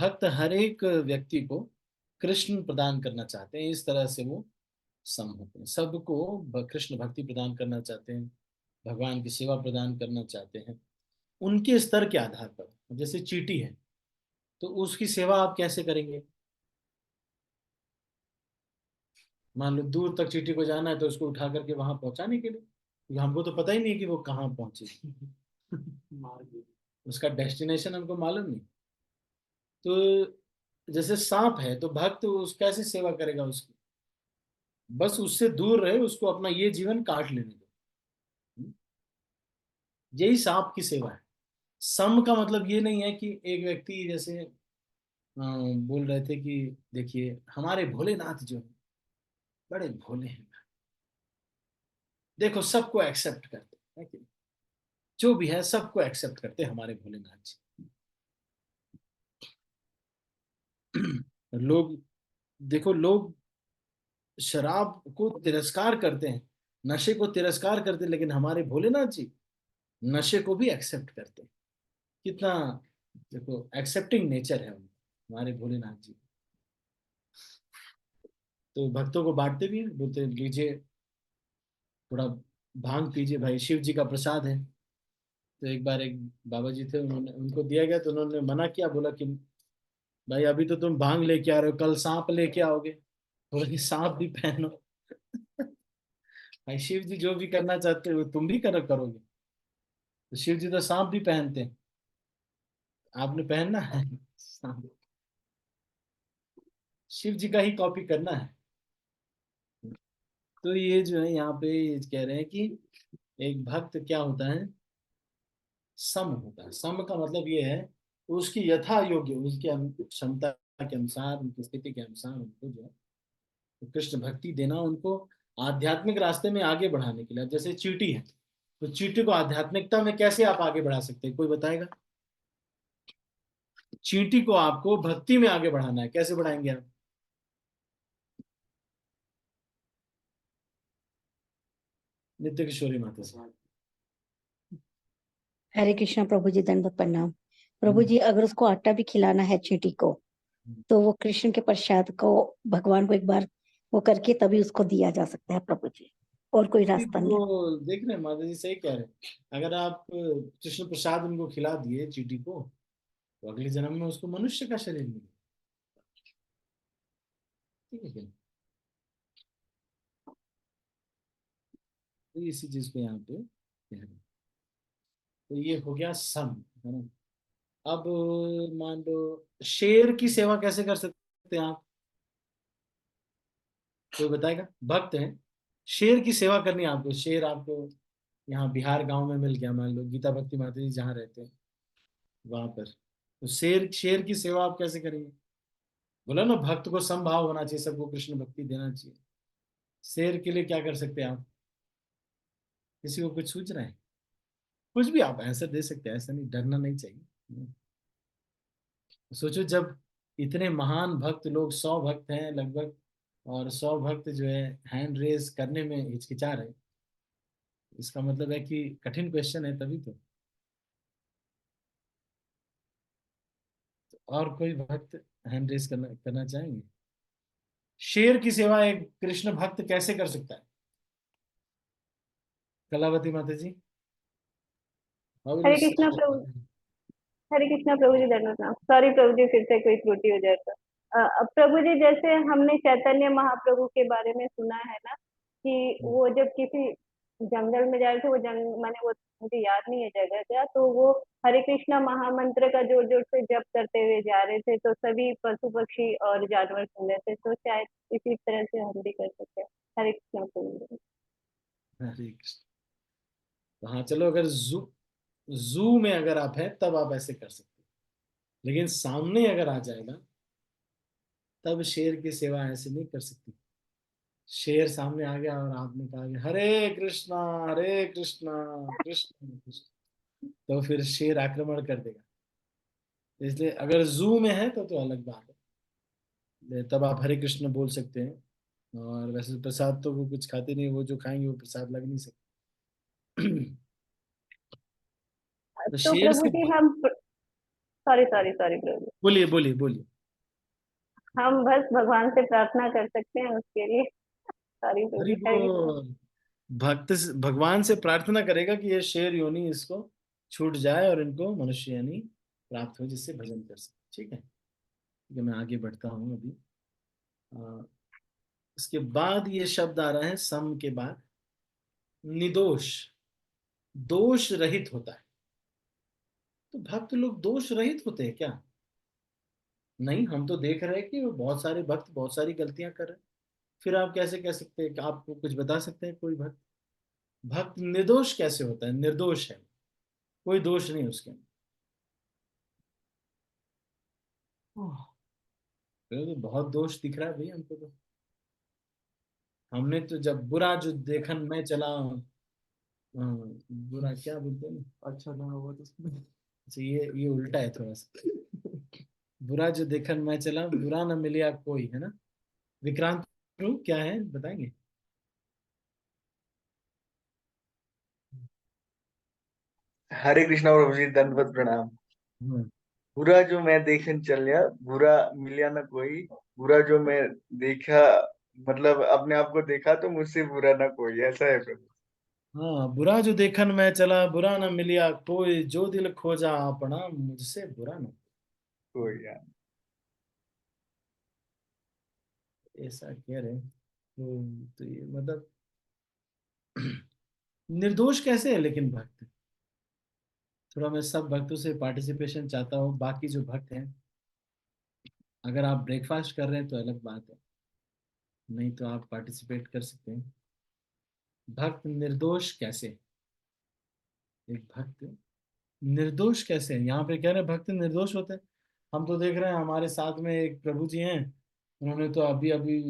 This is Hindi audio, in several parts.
भक्त हर एक व्यक्ति को कृष्ण प्रदान करना चाहते हैं, इस तरह से वो सम होते हैं। सबको कृष्ण भक्ति प्रदान करना चाहते हैं, भगवान की सेवा प्रदान करना चाहते हैं उनके स्तर के आधार पर। जैसे चींटी है तो उसकी सेवा आप कैसे करेंगे? मान लो दूर तक चींटी को जाना है तो उसको उठा करके वहां पहुंचाने के लिए, क्योंकि हमको तो पता ही नहीं कि वो कहाँ पहुंचे। उसका डेस्टिनेशन हमको मालूम नहीं। तो जैसे सांप है तो भक्त उस कैसे सेवा करेगा उसकी? बस उससे दूर रहे, उसको अपना ये जीवन काट लेने दो। यही सांप की सेवा है। सम का मतलब ये नहीं है कि एक व्यक्ति जैसे बोल रहे थे कि देखिए हमारे भोलेनाथ जो है बड़े भोले हैं, देखो सबको एक्सेप्ट करते हैं, है कि नहीं? जो भी है सबको एक्सेप्ट करते हैं हमारे भोलेनाथ जी। लोग, देखो लोग शराब को तिरस्कार करते हैं, नशे को तिरस्कार करते हैं, लेकिन हमारे भोलेनाथ जी नशे को भी एक्सेप्ट करते हैं। कितना देखो एक्सेप्टिंग नेचर है उनका, हमारे भोलेनाथ जी। तो भक्तों को बांटते भी हैं, बोलते हैं, लीजिए थोड़ा भांग पीजिए भाई, शिव जी का प्रसाद है। तो एक बार एक बाबा जी थे, उन्होंने उनको दिया गया तो उन्होंने मना किया, बोला कि भाई अभी तो तुम भांग लेके आ रहे हो, कल सांप लेके आओगे। बोला कि सांप भी पहनो। भाई शिव जी जो भी करना चाहते हो तुम भी करोगे। तो शिव जी तो सांप भी पहनते हैं, आपने पहनना है सांप। शिव जी का ही कॉपी करना है। तो ये जो है यहाँ पे ये कह रहे हैं कि एक भक्त क्या होता है, सम होता है। सम का मतलब ये है उसकी यथा योग्य, उसकी क्षमता के अनुसार, उनकी स्थिति के अनुसार उनको जो है तो कृष्ण भक्ति देना, उनको आध्यात्मिक रास्ते में आगे बढ़ाने के लिए। अब जैसे चींटी है तो चींटी को आध्यात्मिकता में कैसे आप आगे बढ़ा सकते हैं, कोई बताएगा? चींटी को आपको भक्ति में आगे बढ़ाना है, कैसे बढ़ाएंगे आप? नित्य किशोरी माता से। हरे कृष्णा प्रभु जी, दंडवत प्रणाम। प्रभु हम्म, जी, अगर उसको आटा भी खिलाना है चींटी को, तो वो कृष्ण के प्रसाद को भगवान को एक बार वो करके तभी उसको दिया जा सकता है प्रभु जी। और कोई नहीं रास्ता तो नहीं है। वो देख रहे हैं माता जी सही कह रहे हैं, अगर आप कृष्ण प्रसाद उनको खिला दिए चींटी को तो अगले जन्म में उसको मनुष्य का शरीर मिले। ठीक है क्या? तो इसी चीज को यहाँ पे कह रहे हैं। तो ये हो गया सम, है ना? अब मान लो शेर की सेवा कैसे कर सकते हैं आप, कोई बताएगा? भक्त है, शेर की सेवा करनी है आपको। शेर आपको यहाँ बिहार गांव में मिल गया, मान लो गीता भक्ति माता जी जहाँ रहते हैं वहां पर, तो शेर शेर की सेवा आप कैसे करेंगे? बोला ना भक्त को समभाव होना चाहिए, सबको कृष्ण भक्ति देना चाहिए। शेर के लिए क्या कर सकते हैं आप? किसी को कुछ सूझ रहा है? कुछ भी आप आंसर दे सकते हैं, ऐसा नहीं, डरना नहीं चाहिए। सोचो जब इतने महान भक्त लोग, 100 भक्त हैं लगभग, और 100 भक्त जो है हैंड रेज करने में हिचकिचा रहे, इसका मतलब है कि कठिन क्वेश्चन है तभी तो और कोई भक्त हैंड रेज करना करना चाहेंगे? शेर की सेवा एक कृष्ण भक्त कैसे कर सकता है? कलावती माता जी, हाउ विल हरे कृष्णा प्रभु। हरे कृष्णा प्रभु जी, धन्यवाद। सॉरी प्रभु जी, फिर से कोई त्रुटि हो जाए तो। प्रभु जी, जैसे हमने चैतन्य महाप्रभु के बारे में सुना है ना, कि वो जब किसी जंगल में जा रहे थे, वो माने वो मुझे याद नहीं है जगह का, तो वो हरे कृष्णा महामंत्र का जोर जोर से जप करते हुए जा रहे थे, तो सभी पशु पक्षी और जानवर सुन रहे थे। तो शायद इसी तरह से हम भी कर सकते हैं। हरे कृष्णा प्रभु जी। हरे कृष्ण। तो हाँ चलो, अगर जू जू में अगर आप हैं तब आप ऐसे कर सकते हैं, लेकिन सामने अगर आ जाएगा तब शेर की सेवा ऐसे नहीं कर सकती। शेर सामने आ गया और आपने कहा कि हरे कृष्णा कृष्ण कृष्ण, तो फिर शेर आक्रमण कर देगा। इसलिए अगर जू में है तो अलग बात है, तब आप हरे कृष्ण बोल सकते हैं। और वैसे प्रसाद तो वो कुछ खाते नहीं, वो जो खाएंगे वो प्रसाद लग नहीं सकते। तो तो शेर प्रभु से जी हम सॉरी सॉरी सॉरी प्रभु जी। बोलिए बोलिए बोलिए। हम बस भगवान से प्रार्थना कर सकते हैं उसके लिए। सॉरी प्रभु अरे जी, हरे कृष्ण। वो भगवान से प्रार्थना करेगा कि ये शेर योनि इसको छूट जाए और इनको मनुष्य यानी प्राप्त हो, जिससे भजन कर सके। ठीक है, ठीक है, मैं आगे बढ़ता हूँ अभी। अ, इसके बाद ये शब्द आ रहा है सम के बाद, निर्दोष, दोष रहित होता है। तो भक्त लोग दोष रहित होते हैं क्या? नहीं, हम तो देख रहे हैं कि वो बहुत सारे भक्त बहुत सारी गलतियां कर रहे हैं। फिर आप कैसे कह सकते हैं कि आपको कुछ बता सकते हैं कोई भक्त? भक्त निर्दोष कैसे होता है? निर्दोष है, कोई दोष नहीं उसके अंदर। ओह, फिर तो बहुत दोष दिख रहा है भाई हमको तो। हमने तो जब बुरा जो देखन मैं चला, बुरा क्या बोलते हैं ना? अच्छा ना हुआ तो अच्छा, ये उल्टा है थोड़ा सा। बुरा जो देखन मैं चला, बुरा न मिलिया कोई, है ना? विक्रांत प्रभु क्या है बताएंगे? हरे कृष्णा प्रभु जी, दंडवत प्रणाम। हम्म। बुरा जो मैं देखन चलिया, बुरा मिलिया ना कोई। बुरा जो मैं देखा, मतलब अपने आप को देखा तो मुझसे बुरा ना कोई, ऐसा है प्रभु। हाँ, बुरा जो देखन मैं चला, बुरा न मिलिया कोई, जो दिल खोजा अपना, मुझसे बुरा न। कोई यार। ऐसा कह रहे हैं। तो ये मतलब निर्दोष कैसे है लेकिन भक्त? थोड़ा मैं सब भक्तों से पार्टिसिपेशन चाहता हूँ। बाकी जो भक्त हैं, अगर आप ब्रेकफास्ट कर रहे हैं तो अलग बात है, नहीं तो आप पार्टिसिपेट कर सकते हैं। भक्त निर्दोष कैसे? एक भक्त निर्दोष कैसे है? यहाँ पे कह रहे हैं भक्त निर्दोष होते हैं। हम तो देख रहे हैं हमारे साथ में एक प्रभु जी हैं, उन्होंने तो अभी अभी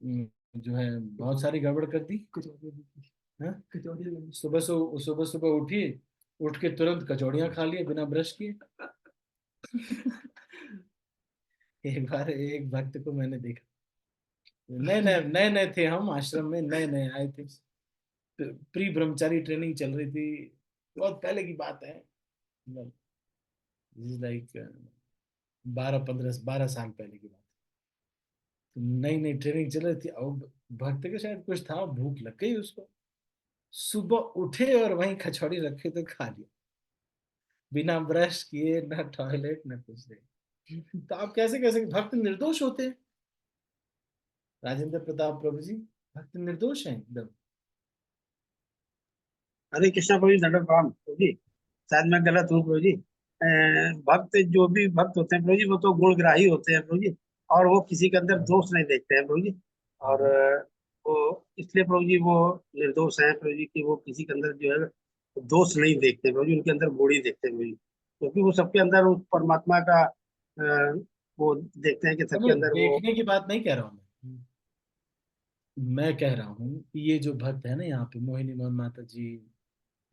जो है बहुत सारी गड़बड़ कर दी। हाँ? सुबह सुबह सुबह उठी, उठ के तुरंत कचौड़ियां खा लिए बिना ब्रश किए। एक बार एक भक्त को मैंने देखा, नए नए थे हम आश्रम में, नए नए आए थे, प्री ब्रह्मचारी ट्रेनिंग चल रही थी, बहुत पहले की बात है, मतलब लाइक 12 साल पहले की बात। तो नई नई ट्रेनिंग चल रही थी, और भक्त के शायद कुछ था, भूख लग गई उसको, सुबह उठे और वहीं कचौड़ी रखे तो खा लिया, बिना ब्रश किए, ना टॉयलेट ना कुछ नहीं। तो आप कैसे कैसे भक्त निर्दोष होते हैं? राजेंद्र प्रताप प्रभु जी, भक्त निर्दोष हैं एकदम। हरे कृष्णा प्रभु जी, दंडवत प्रणाम प्रभु जी। शायद मैं गलत हूँ प्रभु जी। भक्त जो भी भक्त होते हैं प्रभु जी, वो तो गुणग्राही होते हैं प्रभु जी। और वो किसी के अंदर दोष नहीं देखते हैं प्रभु जी। और वो इसलिए प्रभु जी वो निर्दोष हैं प्रभु जी, कि वो किसी के अंदर जो है दोष नहीं देखते प्रभु जी, उनके अंदर गुण ही देखते हैं प्रभु जी। क्योंकि वो सबके अंदर उस परमात्मा का वो देखते हैं कि सबके नहीं, अंदर वो। देखने की बात नहीं कह रहा हूँ मैं कह रहा हूँ कि ये जो भक्त है ना यहाँ पे, मोहिनी मोहन माता जी,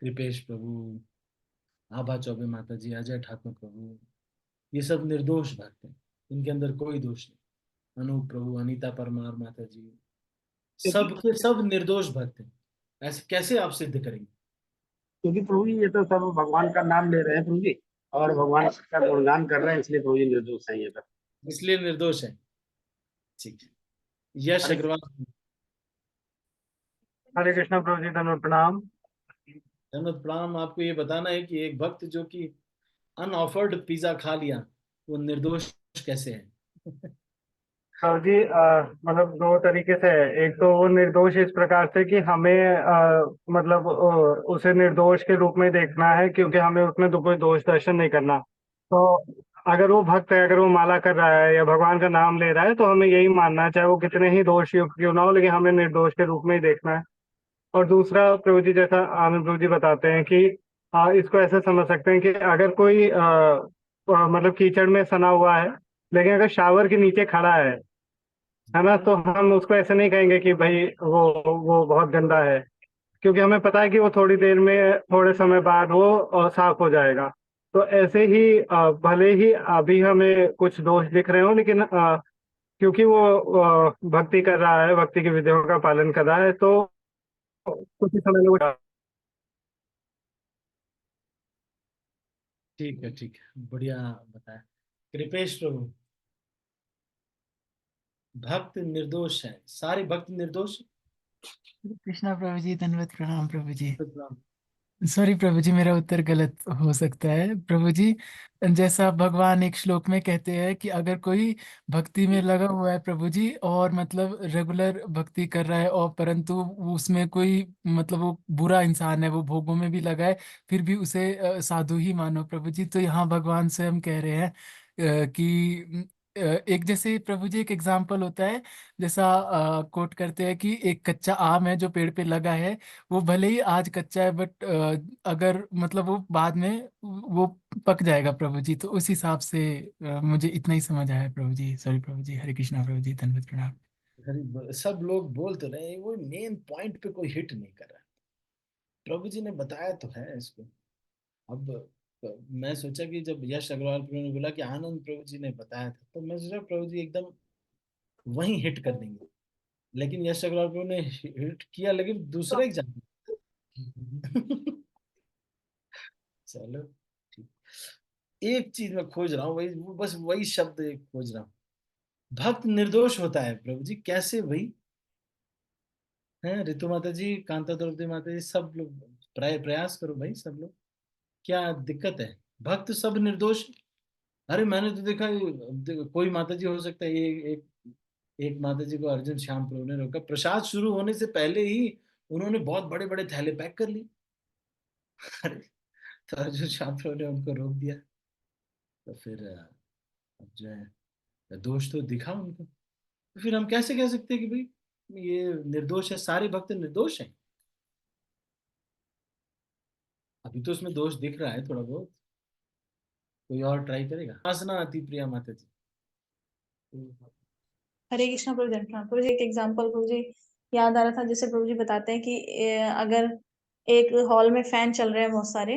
कृपेश प्रभु, आभा चौबे माता जी, अजय ठाकुर प्रभु, ये सब निर्दोष भक्त हैं, इनके अंदर कोई दोष नहीं। अनूप प्रभु, अनीता परमार माता जी, क्योंकि सब के सब निर्दोष भक्त हैं। ऐसे कैसे आप सिद्ध करेंगे? क्योंकि प्रभु जी ये तो सब भगवान का नाम ले रहे हैं प्रभु जी, और भगवान का गुणगान कर रहे हैं, इसलिए प्रभु जी निर्दोष हैं ये सब। इसलिए निर्दोष है। ठीक है, यश हरे अग्रवाल। हरे कृष्णा प्रभु जी, धन्यवाद प्रणाम। धन्यवाद प्रणाम। आपको ये बताना है कि एक भक्त जो कि अनऑफर्ड पिज्जा खा लिया, वो निर्दोष कैसे है? प्रभु जी मतलब दो तरीके से है। एक तो वो निर्दोष इस प्रकार से कि हमें मतलब उसे निर्दोष के रूप में देखना है, क्योंकि हमें उसमें तो कोई दोष दर्शन नहीं करना। तो अगर वो भक्त है, अगर वो माला कर रहा है या भगवान का नाम ले रहा है, तो हमें यही मानना है, चाहे वो कितने ही दोष युक्त क्यों ना हो, लेकिन हमें निर्दोष के रूप में ही देखना है। और दूसरा प्रभु जी, जैसा आनंद प्रभु जी बताते हैं कि इसको ऐसे समझ सकते हैं कि अगर कोई मतलब कीचड़ में सना हुआ है, लेकिन अगर शावर के नीचे खड़ा है ना, तो हम उसको ऐसे नहीं कहेंगे कि भाई वो बहुत गंदा है, क्योंकि हमें पता है कि वो थोड़ी देर में, थोड़े समय बाद वो साफ हो जाएगा। तो ऐसे ही भले ही अभी हमें कुछ दोष दिख रहे हो, लेकिन क्योंकि वो भक्ति कर रहा है, भक्ति की विधियों का पालन कर रहा है, तो कुछ ही समय में वो ठीक है, ठीक है, बढ़िया बताया। कृपेश प्रभु, भक्त निर्दोष है, सारे भक्त निर्दोष? कृष्णा प्रभु जी, धन्यवाद, प्रणाम प्रभु जी। तो प्रणाम। सॉरी प्रभु जी, मेरा उत्तर गलत हो सकता है प्रभु जी। जैसा भगवान एक श्लोक में कहते हैं कि अगर कोई भक्ति में लगा हुआ है प्रभु जी, और मतलब रेगुलर भक्ति कर रहा है, और परंतु उसमें कोई मतलब वो बुरा इंसान है, वो भोगों में भी लगा है, फिर भी उसे साधु ही मानो प्रभु जी। तो यहाँ भगवान से हम कह रहे हैं कि एक जैसे प्रभु जी एक एग्जाम्पल होता है, जैसा कोट करते हैं कि एक कच्चा आम है जो पेड़ पे लगा है, वो भले ही आज कच्चा है, बट अगर मतलब वो बाद में वो पक जाएगा प्रभु जी। तो उस हिसाब से मुझे इतना ही समझ आया प्रभु जी। सॉरी प्रभु जी, हरे कृष्णा प्रभु जी, धन्यवाद, प्रणाम। सब लोग बोल तो रहे हैं, वो मेन पॉइंट पे कोई हिट नहीं कर रहा। प्रभु जी ने बताया तो है इसको। अब मैं सोचा कि जब यश अग्रवाल प्रभु ने बोला कि आनंद प्रभु जी ने बताया था, तो मैं सोचा प्रभु जी एकदम वहीं हिट कर देंगे। लेकिन यश अग्रवाल प्रभु ने हिट किया, लेकिन दूसरा एग्जाम्पल। चलो ठीक। एक चीज मैं खोज रहा हूँ, वही बस वही शब्द एक खोज रहा हूँ। भक्त निर्दोष होता है प्रभु जी, कैसे भाई? हैं ऋतु माता जी, कांता द्रौपदी माता जी, सब लोग प्रयास करो भाई, सब लोग। क्या दिक्कत है? भक्त सब निर्दोष? अरे मैंने तो देखा कोई माता जी हो सकता है, एक माता जी को अर्जुन श्याम प्रभु ने रोका, प्रसाद शुरू होने से पहले ही उन्होंने बहुत बड़े बड़े थैले पैक कर लिए। अरे, तो अर्जुन श्याम प्रभु ने उनको रोक दिया। तो फिर अब जो है दोष तो दिखा उनको। तो फिर हम कैसे कह सकते हैं कि भाई ये निर्दोष है, सारे भक्त निर्दोष हैं? अभी तो उसमें दोष दिख रहा है थोड़ा बहुत। कोई और ट्राई करेगा? वासना अति प्रिया माता जी। हरे कृष्णा प्रभु जी, प्रभु जी एक एग्जांपल प्रभु जी याद आ रहा था, जैसे प्रभु जी बताते हैं कि अगर एक हॉल में फैन चल रहे हैं बहुत सारे,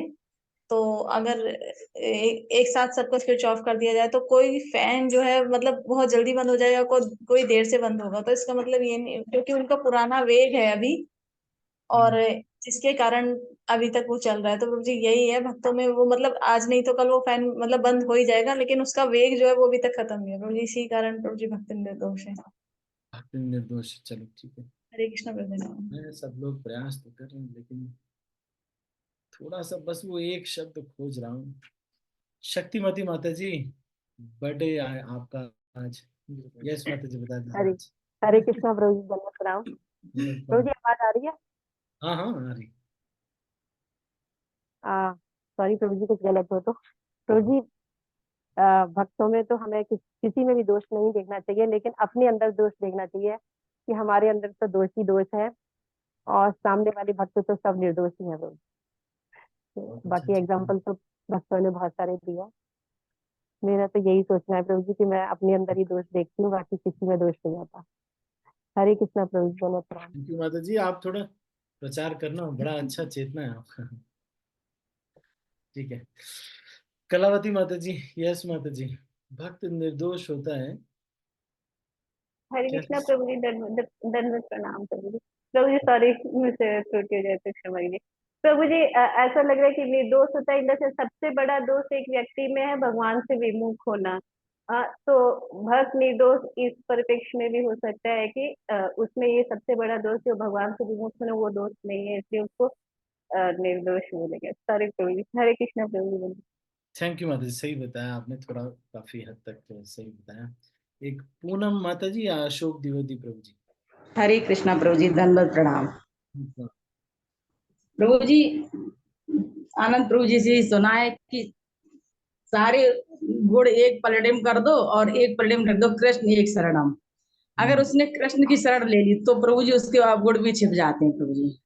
तो अगर एक साथ सबको स्विच ऑफ कर दिया जाए तो कोई फैन जो है मतलब बहुत जल्दी बंद हो जाएगा, कोई देर से बंद होगा। तो इसका मतलब ये नहीं, क्योंकि उनका पुराना वेग है अभी, और जिसके कारण अभी तक वो चल रहा है। तो प्रभु जी यही है भक्तों में, वो मतलब आज नहीं तो कल वो फैन मतलब बंद हो ही जाएगा, लेकिन उसका वेग जो है वो अभी तक खत्म नहीं है प्रभु जी। इसी कारण प्रभु जी भक्त निर्दोष है। भक्त निर्दोष, चलो ठीक है। हरे कृष्ण प्रभु जी। मैं सब लोग प्रयास तो कर रहे हैं, लेकिन थोड़ा सा बस वो एक शब्द खोज रहा हूँ। शक्तिमती माता जी, बर्थडे आपका आज। यस माता जी, बता दीजिए हरे आज। हरे कृष्णा प्रभु जी, धन्यवाद प्रणाम। प्रभु जी आवाज आ रही है? हाँ हाँ आ रही। सॉरी प्रभु जी, कुछ गलत हो तो। प्रभु जी भक्तों में तो हमें किसी में भी दोष नहीं देखना चाहिए, लेकिन अपने अंदर दोष देखना चाहिए कि हमारे अंदर तो दोष ही दोष है, और सामने वाले भक्त तो सब निर्दोष ही है प्रभु। बहुत अच्छा बाकी अच्छा। एग्जाम्पल तो भक्तों ने बहुत सारे दिया। मेरा तो यही सोचना है प्रभु जी कि मैं अपने अंदर ही दोष देखती हूँ, बाकी किसी में दोष नहीं आता। हरे कृष्णा प्रभु जी, धन्यवाद प्रणाम। थैंक यू माता जी, आप थोड़ा प्रचार करना, बड़ा अच्छा चेतना है आपका। ठीक है। कलावती माता जी, यस माता जी, भक्त निर्दोष होता है हरे क्या? कृष्णा प्रभु जी, दंडवत प्रणाम प्रभु जी। प्रभु जी सॉरी, मुझसे त्रुटि हो जाए तो क्षमा कीजिए। प्रभु जी ऐसा लग रहा है कि निर्दोष होता है, जैसे सबसे बड़ा दोष एक व्यक्ति में है भगवान से विमुख होना। तो भक्त निर्दोष इस परिप्रेक्ष्य में भी हो सकता है कि उसमें ये सबसे बड़ा दोष जो भगवान से विमुख होना, वो दोष नहीं है, इसलिए उसको निर्दोष बोलेंगे। सॉरी प्रभु जी, हरे कृष्णा प्रभु जी। थैंक यू माता जी, सही बताया आपने, थोड़ा काफी हद तक सही बताया। एक पूनम माता जी या अशोक द्विवेदी प्रभु जी। हरे कृष्णा प्रभु जी, दंडवत प्रणाम। प्रभु जी आनंद प्रभु जी से सुना है कि सारे गुण एक पलड़े में कर दो और एक पलड़े में रख दो, कृष्ण एक शरणम। अगर उसने कृष्ण की शरण ले ली तो प्रभु जी उसके गुण भी छिप जाते हैं प्रभु जी।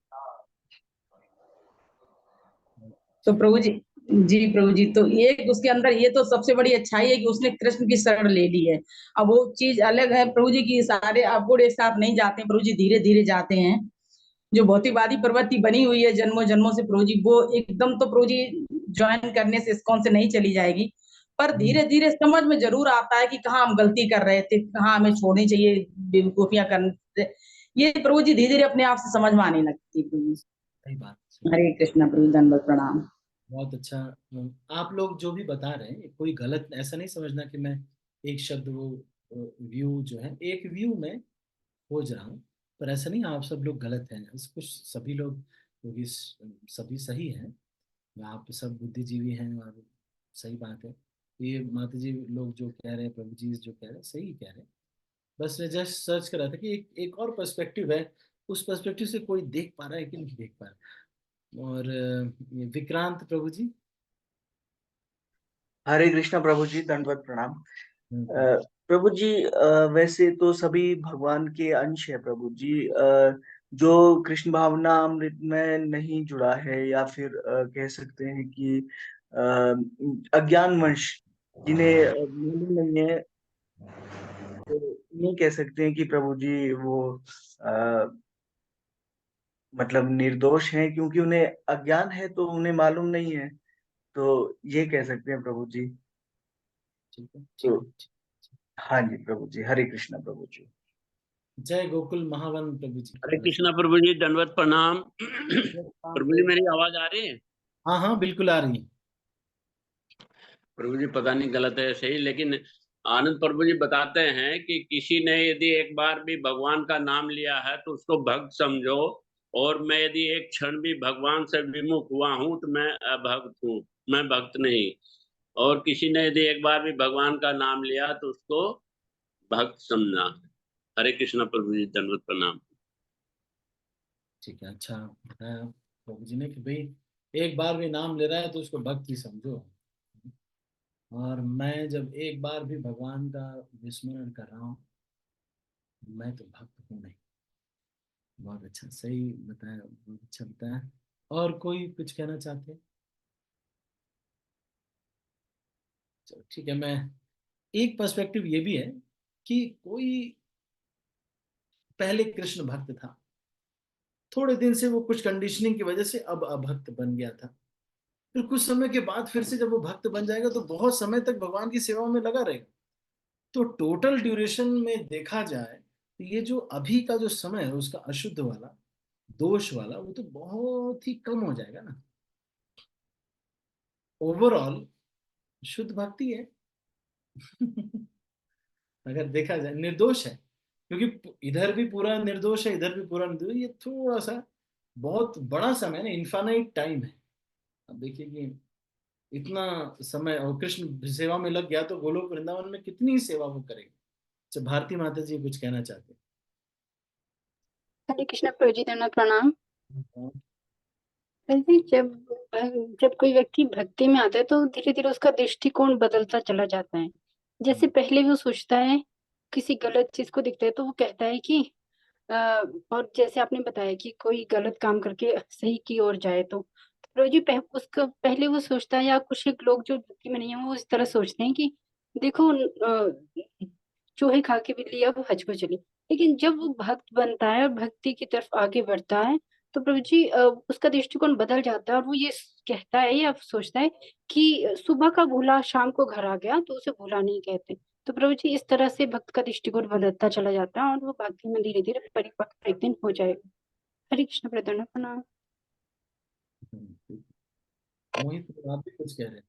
तो प्रभु जी, जी प्रभु जी, तो ये उसके अंदर ये तो सबसे बड़ी अच्छाई है कि उसने कृष्ण की शरण ले ली है। अब वो चीज अलग है प्रभु जी की सारे अवगुण एक साथ नहीं जाते हैं प्रभु जी, धीरे धीरे जाते हैं। जो भौतिकवादी प्रवृत्ति बनी हुई है जन्मों जन्मों से प्रभु जी, वो एकदम तो प्रभु जी ज्वाइन करने से इस्कॉन से नहीं चली जाएगी, पर धीरे धीरे समझ में जरूर आता है कि कहाँ हम गलती कर रहे थे, कहाँ हमें छोड़नी चाहिए बेवकूफियां करने। ये प्रभु जी धीरे धीरे अपने आप से समझ में आने लगती है प्रभु जी। सही बात। हरे कृष्णा प्रभु, दंडवत प्रणाम। बहुत अच्छा। आप लोग जो भी बता रहे हैं कोई गलत ऐसा नहीं समझना कि मैं एक शब्द वो व्यू जो है एक व्यू में खोज रहा हूँ, पर ऐसा नहीं आप सब लोग गलत हैं, कुछ सभी लोग क्योंकि सभी सही हैं, आप सब बुद्धिजीवी हैं और सही बात है। ये माता जी लोग जो कह रहे हैं, प्रभु जी जो कह रहे हैं सही कह रहे हैं। बस मैं जस्ट सर्च कर रहा था कि एक और पर्सपेक्टिव है, उस पर्सपेक्टिव से कोई देख पा रहा है कि नहीं देख पा रहा। और ये विक्रांत प्रभु जी। हरे कृष्णा प्रभु जी, दंडवत प्रणाम। हम्म, प्रभु जी, वैसे तो सभी भगवान के अंश है प्रभु जी। जो कृष्ण भावना अमृत में नहीं जुड़ा है या फिर कह सकते हैं कि अज्ञान वंश जिन्हें मालूम नहीं है, तो नहीं कह सकते हैं कि प्रभु जी वो अ, मतलब निर्दोष हैं, क्योंकि उन्हें अज्ञान है तो उन्हें मालूम नहीं है। तो ये कह सकते हैं प्रभु जी। ठीक है तो ठीक है। हाँ जी प्रभु जी, हरे कृष्णा प्रभु जी। जय गोकुल महावन प्रभु जी की हरे तरफ से। कृष्णा प्रभु जी, दंडवत प्रणाम। काम प्रभु जी, पे। मेरी आवाज आ रही है? हाँ हाँ बिल्कुल आ रही है। प्रभु जी, पता नहीं गलत है सही, लेकिन आनंद प्रभु जी बताते हैं कि किसी ने यदि एक बार भी भगवान का नाम लिया है तो उसको भक्त समझो, और मैं यदि एक क्षण भी भगवान से विमुख हुआ हूं तो मैं अभक्त हूँ, मैं भक्त नहीं। और किसी ने यदि एक बार भी भगवान का नाम लिया तो उसको भक्त समझना। हरे कृष्णा प्रभु जी, दंडवत प्रणाम। ठीक है, अच्छा बताया प्रभु जी ने कि भाई एक बार भी नाम ले रहा है तो उसको भक्त ही समझो। और मैं जब एक बार भी भगवान का विस्मरण कर रहा हूँ, मैं तो भक्त हूँ नहीं। बहुत अच्छा, सही बताया, बहुत अच्छा बताया। और कोई कुछ कहना चाहते हैं? चलो ठीक है। मैं एक पर्सपेक्टिव ये भी है कि कोई पहले कृष्ण भक्त था, थोड़े दिन से वो कुछ कंडीशनिंग की वजह से अब अभक्त बन गया था, फिर कुछ समय के बाद फिर से जब वो भक्त बन जाएगा तो बहुत समय तक भगवान की सेवा में लगा रहेगा। तो टोटल ड्यूरेशन में देखा जाए तो ये जो अभी का जो समय है उसका अशुद्ध वाला, दोष वाला, वो तो बहुत ही कम हो जाएगा ना। ओवरऑल शुद्ध भक्ति है। अगर देखा जाए निर्दोष है, क्योंकि इधर भी पूरा निर्दोष है इधर भी पूरा निर्दोष, ये थोड़ा सा बहुत बड़ा समय है ना, इन्फानाइट टाइम है। अब देखिए कि इतना समय और कृष्ण सेवा में लग गया तो गोलोक वृंदावन में कितनी सेवा वो करेगी। अच्छा, भारती माता जी कुछ कहना चाहते हरे कृष्णा प्रभु जी, धन्यवाद प्रणाम। हैं? वैसे जब कोई व्यक्ति भक्ति में आता है तो धीरे धीरे उसका दृष्टिकोण बदलता चला जाता है। जैसे पहले वो सोचता है, किसी गलत चीज को दिखता है तो वो कहता है कि अ, और जैसे आपने बताया कि कोई गलत काम करके सही की ओर जाए तो प्रभु जी उसका पहले वो सोचता है, या कुछ एक लोग जो भक्ति में नहीं है वो इस तरह सोचते हैं कि देखो चूहे खा के बिल्ली अब हज को चली। लेकिन जब वो भक्त बनता है और भक्ति की तरफ आगे बढ़ता है तो प्रभु जी उसका दृष्टिकोण बदल जाता है, और वो ये कहता है या सोचता है कि सुबह का भूला शाम को घर आ गया तो उसे भूला नहीं कहते। तो प्रभु जी इस तरह से भक्त का दृष्टिकोण बदलता चला जाता है और वो भक्ति में धीरे धीरे परिपक्व एक दिन हो जाएगा। हरे कृष्ण प्रणाम। मोहित आप भी कुछ कह रहे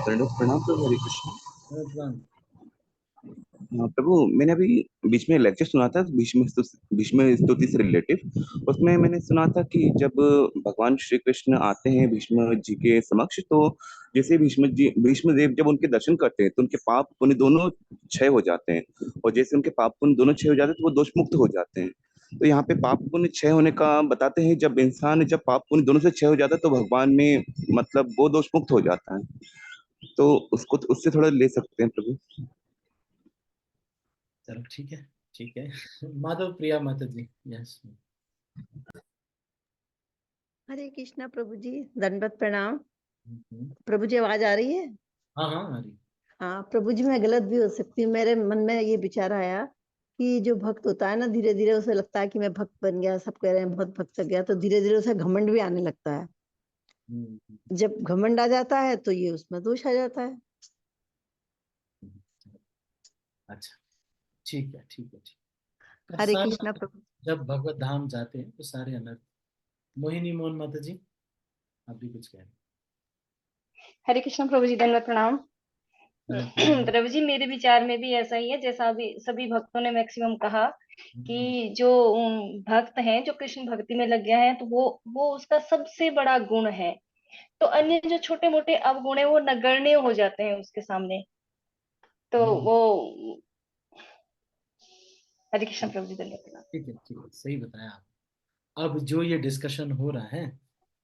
दंडवत प्रणाम प्रभु, हरे कृष्ण। हैं? प्रणाम। प्रभु, मैंने अभी बीच में लेक्चर सुना था भीष्म स्तुति से रिलेटिव। उसमें मैंने सुना था कि जब भगवान श्री कृष्ण आते हैं भीष्म जी के समक्ष, तो जैसे भीष्म देव जब उनके दर्शन करते हैं तो उनके पाप पुण्य दोनों क्षय हो जाते हैं, और जैसे उनके पाप पुण्य दोनों क्षय हो जाते हैं तो वो दोष मुक्त हो जाते हैं। तो यहाँ पे पाप पुण्य क्षय होने का बताते हैं, जब इंसान जब पाप पुण्य दोनों से क्षय हो जाता है तो भगवान में मतलब वो दोष मुक्त हो जाता है। तो उसको उससे थोड़ा ले सकते हैं प्रभु। चलो ठीक है ठीक है। माधव प्रिया माता जी, यस। हरे कृष्णा प्रभु जी, दंडवत प्रणाम। प्रभु जी आवाज आ रही है? हाँ हाँ आ रही। हाँ प्रभु जी, मैं गलत भी हो सकती हूँ। मेरे मन में ये विचार आया कि जो भक्त होता है ना, धीरे धीरे उसे लगता है कि मैं भक्त बन गया, सब कह रहे हैं बहुत भक्त लग गया, तो धीरे धीरे उसे घमंड भी आने लगता है। जब घमंड आ जाता है तो ये उसमें दोष आ जाता है। अच्छा ठीक है ठीक है ठीक है। हरे सारे कृष्णा प्रभु। जब भगवत धाम जाते हैं तो सारे अनर्थ। मोहिनी मोहन माता जी। आप भी कुछ कह रहे हरे कृष्ण प्रभु जी, दंडवत प्रणाम। हैं। प्रभु जी, मेरे विचार में भी ऐसा ही है, जैसा अभी सभी भक्तों ने मैक्सिमम कहा कि जो भक्त हैं, जो कृष्ण भक्ति में लग गया है, तो वो उसका सबसे बड़ा गुण है। तो अन्य जो छोटे मोटे अवगुण है वो नगण्य हो जाते हैं उसके सामने। तो वो हरे कृष्ण प्रभु जी, दंडवत प्रणाम। ठीक है, सही बताया आप। अब जो ये डिस्कशन हो रहा है,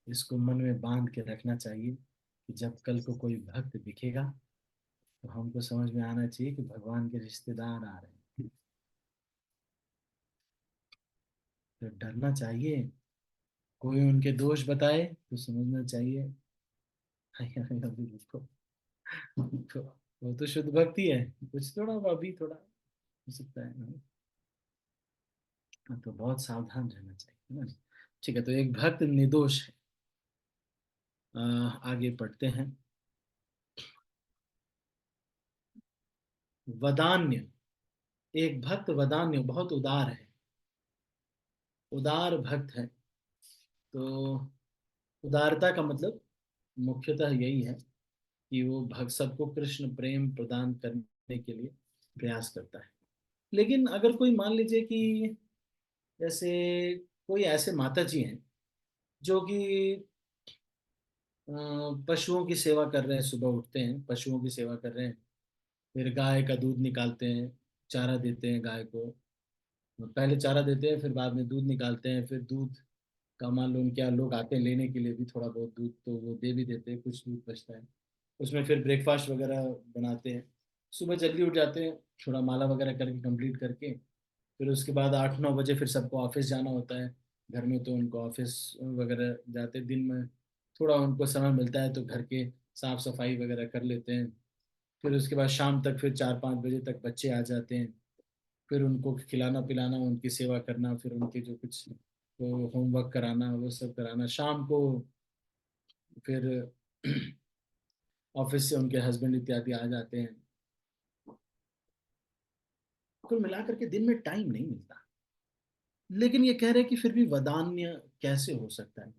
इसको मन में बांध के रखना चाहिए कि जब कल को कोई भक्त दिखेगा तो हमको समझ में आना चाहिए कि भगवान के रिश्तेदार आ रहे हैं। तो डरना चाहिए, कोई उनके दोष बताए तो समझना चाहिए अभी देखो, तो वो तो शुद्ध भक्ति है, कुछ थोड़ा अभी थोड़ा हो सकता है ना। तो बहुत सावधान रहना चाहिए ना। ठीक है, तो एक भक्त निर्दोष है। आगे पढ़ते हैं। वदान्य, एक भक्त वदान्य बहुत उदार है, उदार भक्त है। तो उदारता का मतलब मुख्यतः यही है कि वो भक्त सबको कृष्ण प्रेम प्रदान करने के लिए प्रयास करता है। लेकिन अगर कोई मान लीजिए कि जैसे कोई ऐसे माता जी हैं जो कि पशुओं की सेवा कर रहे हैं, सुबह उठते हैं पशुओं की सेवा कर रहे हैं, फिर गाय का दूध निकालते हैं, चारा देते हैं गाय को, पहले चारा देते हैं फिर बाद में दूध निकालते हैं, फिर दूध का मान लो उनके यहाँ लोग आते हैं लेने के लिए भी, थोड़ा बहुत दूध तो वो दे भी देते हैं, कुछ दूध बचता है, उसमें फिर ब्रेकफास्ट वगैरह बनाते हैं, सुबह जल्दी उठ जाते हैं, थोड़ा माला वगैरह करके कंप्लीट करके, फिर उसके बाद 8-9 बजे फिर सबको ऑफिस जाना होता है। घर में तो उनको ऑफिस वगैरह जाते, दिन में थोड़ा उनको समय मिलता है तो घर के साफ सफाई वगैरह कर लेते हैं। फिर उसके बाद शाम तक फिर 4-5 बजे तक बच्चे आ जाते हैं, फिर उनको खिलाना पिलाना, उनकी सेवा करना, फिर उनके जो कुछ वो होमवर्क कराना, वो सब कराना, शाम को फिर ऑफिस से उनके हस्बैंड इत्यादि आ जाते हैं। कुल मिलाकर के दिन में टाइम नहीं मिलता। लेकिन ये कह रहे हैं कि फिर भी वदान्य कैसे हो सकता है?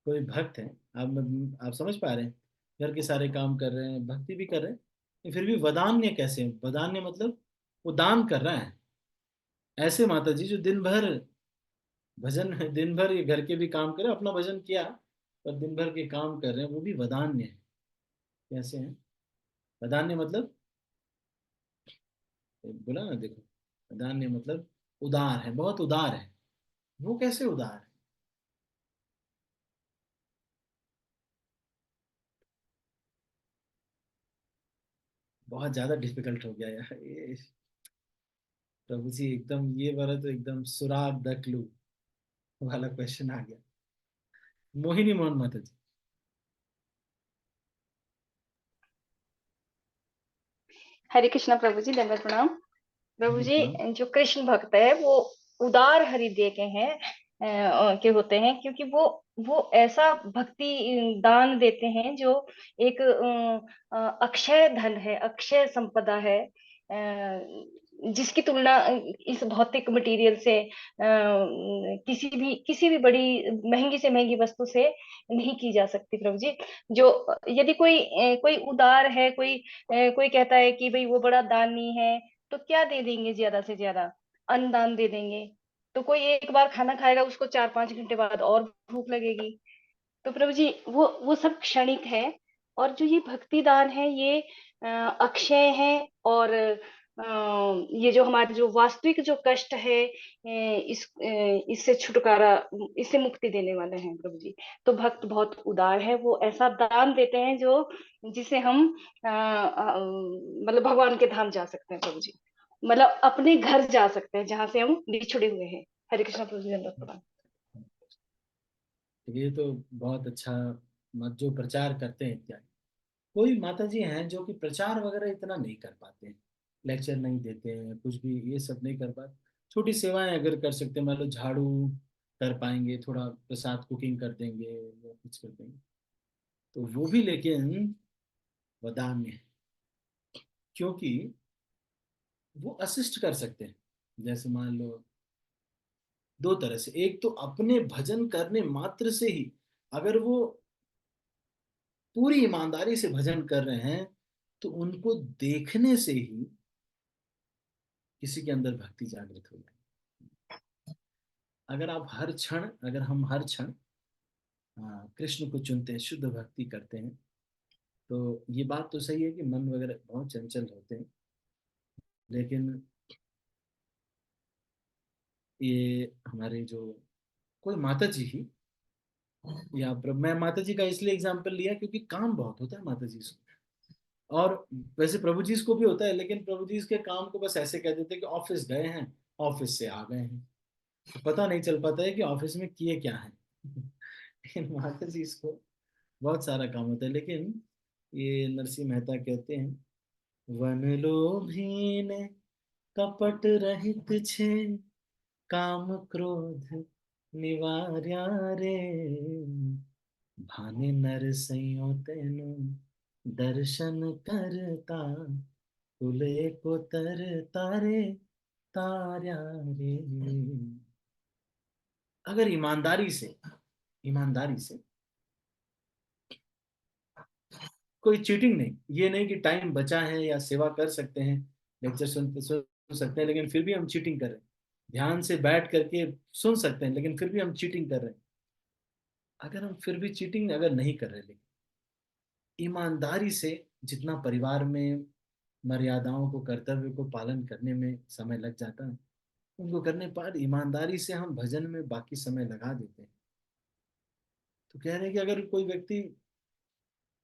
कोई भक्त है, आप समझ पा रहे हैं, घर के सारे काम कर रहे हैं, भक्ति भी कर रहे हैं, लेकिन फिर भी वदान्य कैसे है? वदान्य मतलब वो दान कर रहा है। ऐसे माता जी जो दिन भर भजन, दिन भर ये घर के भी काम करे, अपना भजन किया पर दिन भर के काम कर रहे हैं, वो भी वदान्य है। कैसे हैं? वदान्य मतलब बोला ना, देखो, वदान्य मतलब उदार है, बहुत उदार है। वो कैसे उदार है? बहुत ज्यादा डिफिकल्ट हो गया यार ये। प्रभु जी एकदम ये वाला तो एकदम सुराग द क्लू वाला क्वेश्चन आ गया। मोहिनी मोहन माता जी। हरे कृष्ण प्रभु जी, दंडवत प्रणाम। प्रभु जी, प्रणाम। जो कृष्ण भक्त है वो उदार हृदय के हैं, के होते हैं, क्योंकि वो ऐसा भक्ति दान देते हैं जो एक अक्षय धन है, अक्षय संपदा है, जिसकी तुलना इस भौतिक मटेरियल से, किसी भी बड़ी महंगी से महंगी वस्तु से नहीं की जा सकती प्रभु जी। जो यदि कोई उदार है, कोई कहता है कि भाई वो बड़ा दानी है, तो क्या दे देंगे? ज्यादा से ज्यादा अन्न दान दे देंगे। तो कोई एक बार खाना खाएगा, उसको 4-5 घंटे बाद और भूख लगेगी। तो प्रभु जी, वो सब क्षणिक है। और जो ये भक्ति दान है, ये अक्षय है। और ये जो हमारे जो वास्तविक जो कष्ट है, इससे छुटकारा, इससे मुक्ति देने वाले हैं प्रभु जी। तो भक्त बहुत उदार है, वो ऐसा दान देते हैं जो जिसे हम मतलब भगवान के धाम जा सकते हैं प्रभु जी, मतलब अपने घर जा सकते हैं जहां से हम बिछुड़े हुए हैं। हरे कृष्ण प्रभु जी, धन्यवाद प्रणाम। ये तो बहुत अच्छा मत जो प्रचार करते हैं इत्यादि। कोई माता जी हैं जो कि प्रचार वगैरह इतना नहीं कर पाते हैं, लेक्चर नहीं देते हैं, कुछ भी ये सब नहीं कर पाते। छोटी सेवाएं अगर कर सकते हैं, मान लो झाड़ू कर पाएंगे, थोड़ा प्रसाद कुकिंग कर देंगे या कुछ कर देंगे, तो वो भी लेकिन वदान्य है, क्योंकि वो असिस्ट कर सकते हैं। जैसे मान लो दो तरह से। एक तो अपने भजन करने मात्र से ही, अगर वो पूरी ईमानदारी से भजन कर रहे हैं, तो उनको देखने से ही किसी के अंदर भक्ति जागृत हो जाए। अगर आप हर क्षण, अगर हम हर क्षण कृष्ण को चुनते हैं, शुद्ध भक्ति करते हैं, तो ये बात तो सही है कि मन वगैरह बहुत चंचल होते हैं, लेकिन ये हमारे जो कोई माता जी ही, या मैं माता जी का इसलिए एग्जाम्पल लिया क्योंकि काम बहुत होता है माता जी से, और वैसे प्रभु जी को भी होता है, लेकिन प्रभु जी के काम को बस ऐसे कह देते हैं कि ऑफिस गए हैं, ऑफिस से आ गए हैं, तो पता नहीं चल पाता है कि ऑफिस में किए क्या है। लेकिन माता जी को बहुत सारा काम होता है। लेकिन ये नरसिंह मेहता कहते हैं, वन लोभीन कपट रहित छे, काम क्रोध निवार्या रे, भाने नर सयो तेनु दर्शन करता, कुले को तर तारे तार्या रे। अगर ईमानदारी से कोई चीटिंग नहीं, ये नहीं कि टाइम बचा है या सेवा कर सकते हैं, लेक्चर सुन सकते हैं, लेकिन फिर भी हम चीटिंग कर रहे हैं, ध्यान से बैठ करके सुन सकते हैं, लेकिन फिर भी हम चीटिंग कर रहे हैं। अगर हम फिर भी चीटिंग अगर नहीं कर रहे, लेकिन ईमानदारी से, जितना परिवार में मर्यादाओं को, कर्तव्य को पालन करने में समय लग जाता है, उनको करने पर ईमानदारी से हम भजन में बाकी समय लगा देते हैं। तो कह रहे हैं कि अगर कोई व्यक्ति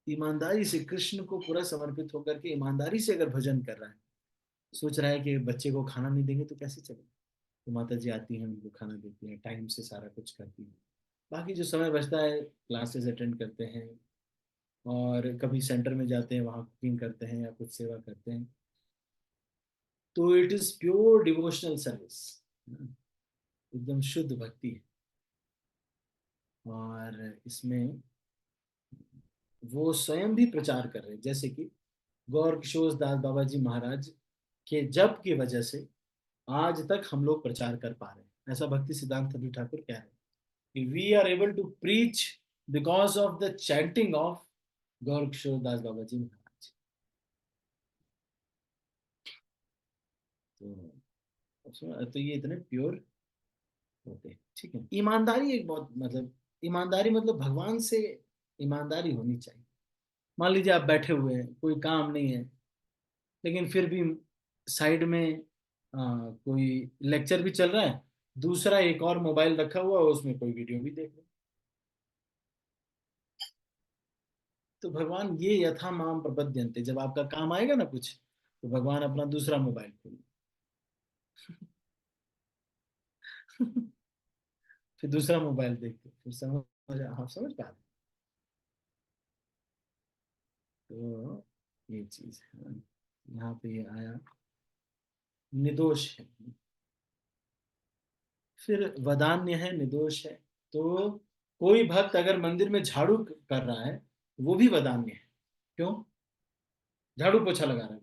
ईमानदारी से कृष्ण को पूरा समर्पित होकर के ईमानदारी से अगर भजन कर रहा है, सोच रहा है कि बच्चे को खाना नहीं देंगे तो कैसे चलेगा, तो माता जी आती हैं, उनको खाना देती हैं, टाइम से सारा कुछ करती हैं, बाकी जो समय बचता है क्लासेस अटेंड करते हैं, और कभी सेंटर में जाते हैं, वहाँ कुकिंग करते हैं या कुछ सेवा करते हैं। तो it is pure devotional service, एकदम शुद्ध भक्ति है। और इसमें वो स्वयं भी प्रचार कर रहे हैं, जैसे कि गौर किशोर दास बाबा जी महाराज के जप की वजह से आज तक हम लोग प्रचार कर पा रहे हैं। ऐसा भक्ति सिद्धांत कबीर ठाकुर कह रहे हैं कि we are able to preach because of the chanting of Gaur Kishore Das Baba ji Maharaj. तो ये इतने प्योर होते हैं। ठीक है, ईमानदारी एक बहुत, मतलब ईमानदारी मतलब भगवान से ईमानदारी होनी चाहिए। मान लीजिए आप बैठे हुए हैं, कोई काम नहीं है, लेकिन फिर भी साइड में कोई लेक्चर भी चल रहा है, दूसरा एक और मोबाइल रखा हुआ है, उसमें कोई वीडियो भी देख रहे, तो भगवान ये यथा माम प्रपद्यन्ते, जब आपका काम आएगा ना कुछ, तो भगवान अपना दूसरा मोबाइल खोल फिर दूसरा मोबाइल देखते, फिर आप समझ पा रहे। तो ये चीज है, यहाँ पे ये आया निर्दोष है, फिर वदान्य है, निर्दोष है। तो कोई भक्त अगर मंदिर में झाड़ू कर रहा है, वो भी वदान्य है। क्यों? झाड़ू पोछा लगा रहा है,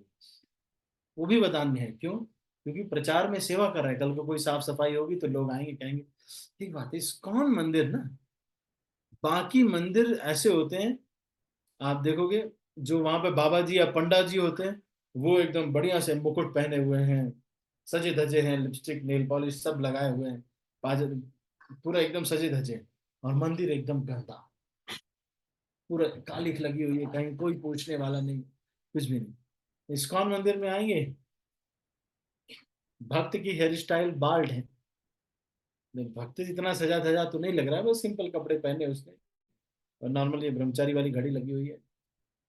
वो भी वदान्य है। क्यों? क्योंकि प्रचार में सेवा कर रहा है। कल को कोई साफ सफाई होगी तो लोग आएंगे, कहेंगे ठीक बात है, इस्कॉन मंदिर ना, बाकी मंदिर ऐसे होते हैं, आप देखोगे जो वहां पे बाबा जी या पंडा जी होते हैं, वो एकदम बढ़िया से मुकुट पहने हुए हैं, सजे धजे हैं, लिपस्टिक नेल पॉलिश सब लगाए हुए हैं, पाज पूरा एकदम सजे धजे, और मंदिर एकदम गंदा, पूरा कालिख लगी हुई है, कहीं कोई पूछने वाला नहीं, कुछ भी नहीं। इस्कॉन मंदिर में आएंगे, भक्त की हेयर स्टाइल बाल्ड है, भक्त जितना सजा धजा तो नहीं लग रहा है, बस सिंपल कपड़े पहने उसने, और नॉर्मली ब्रह्मचारी वाली घड़ी लगी हुई है,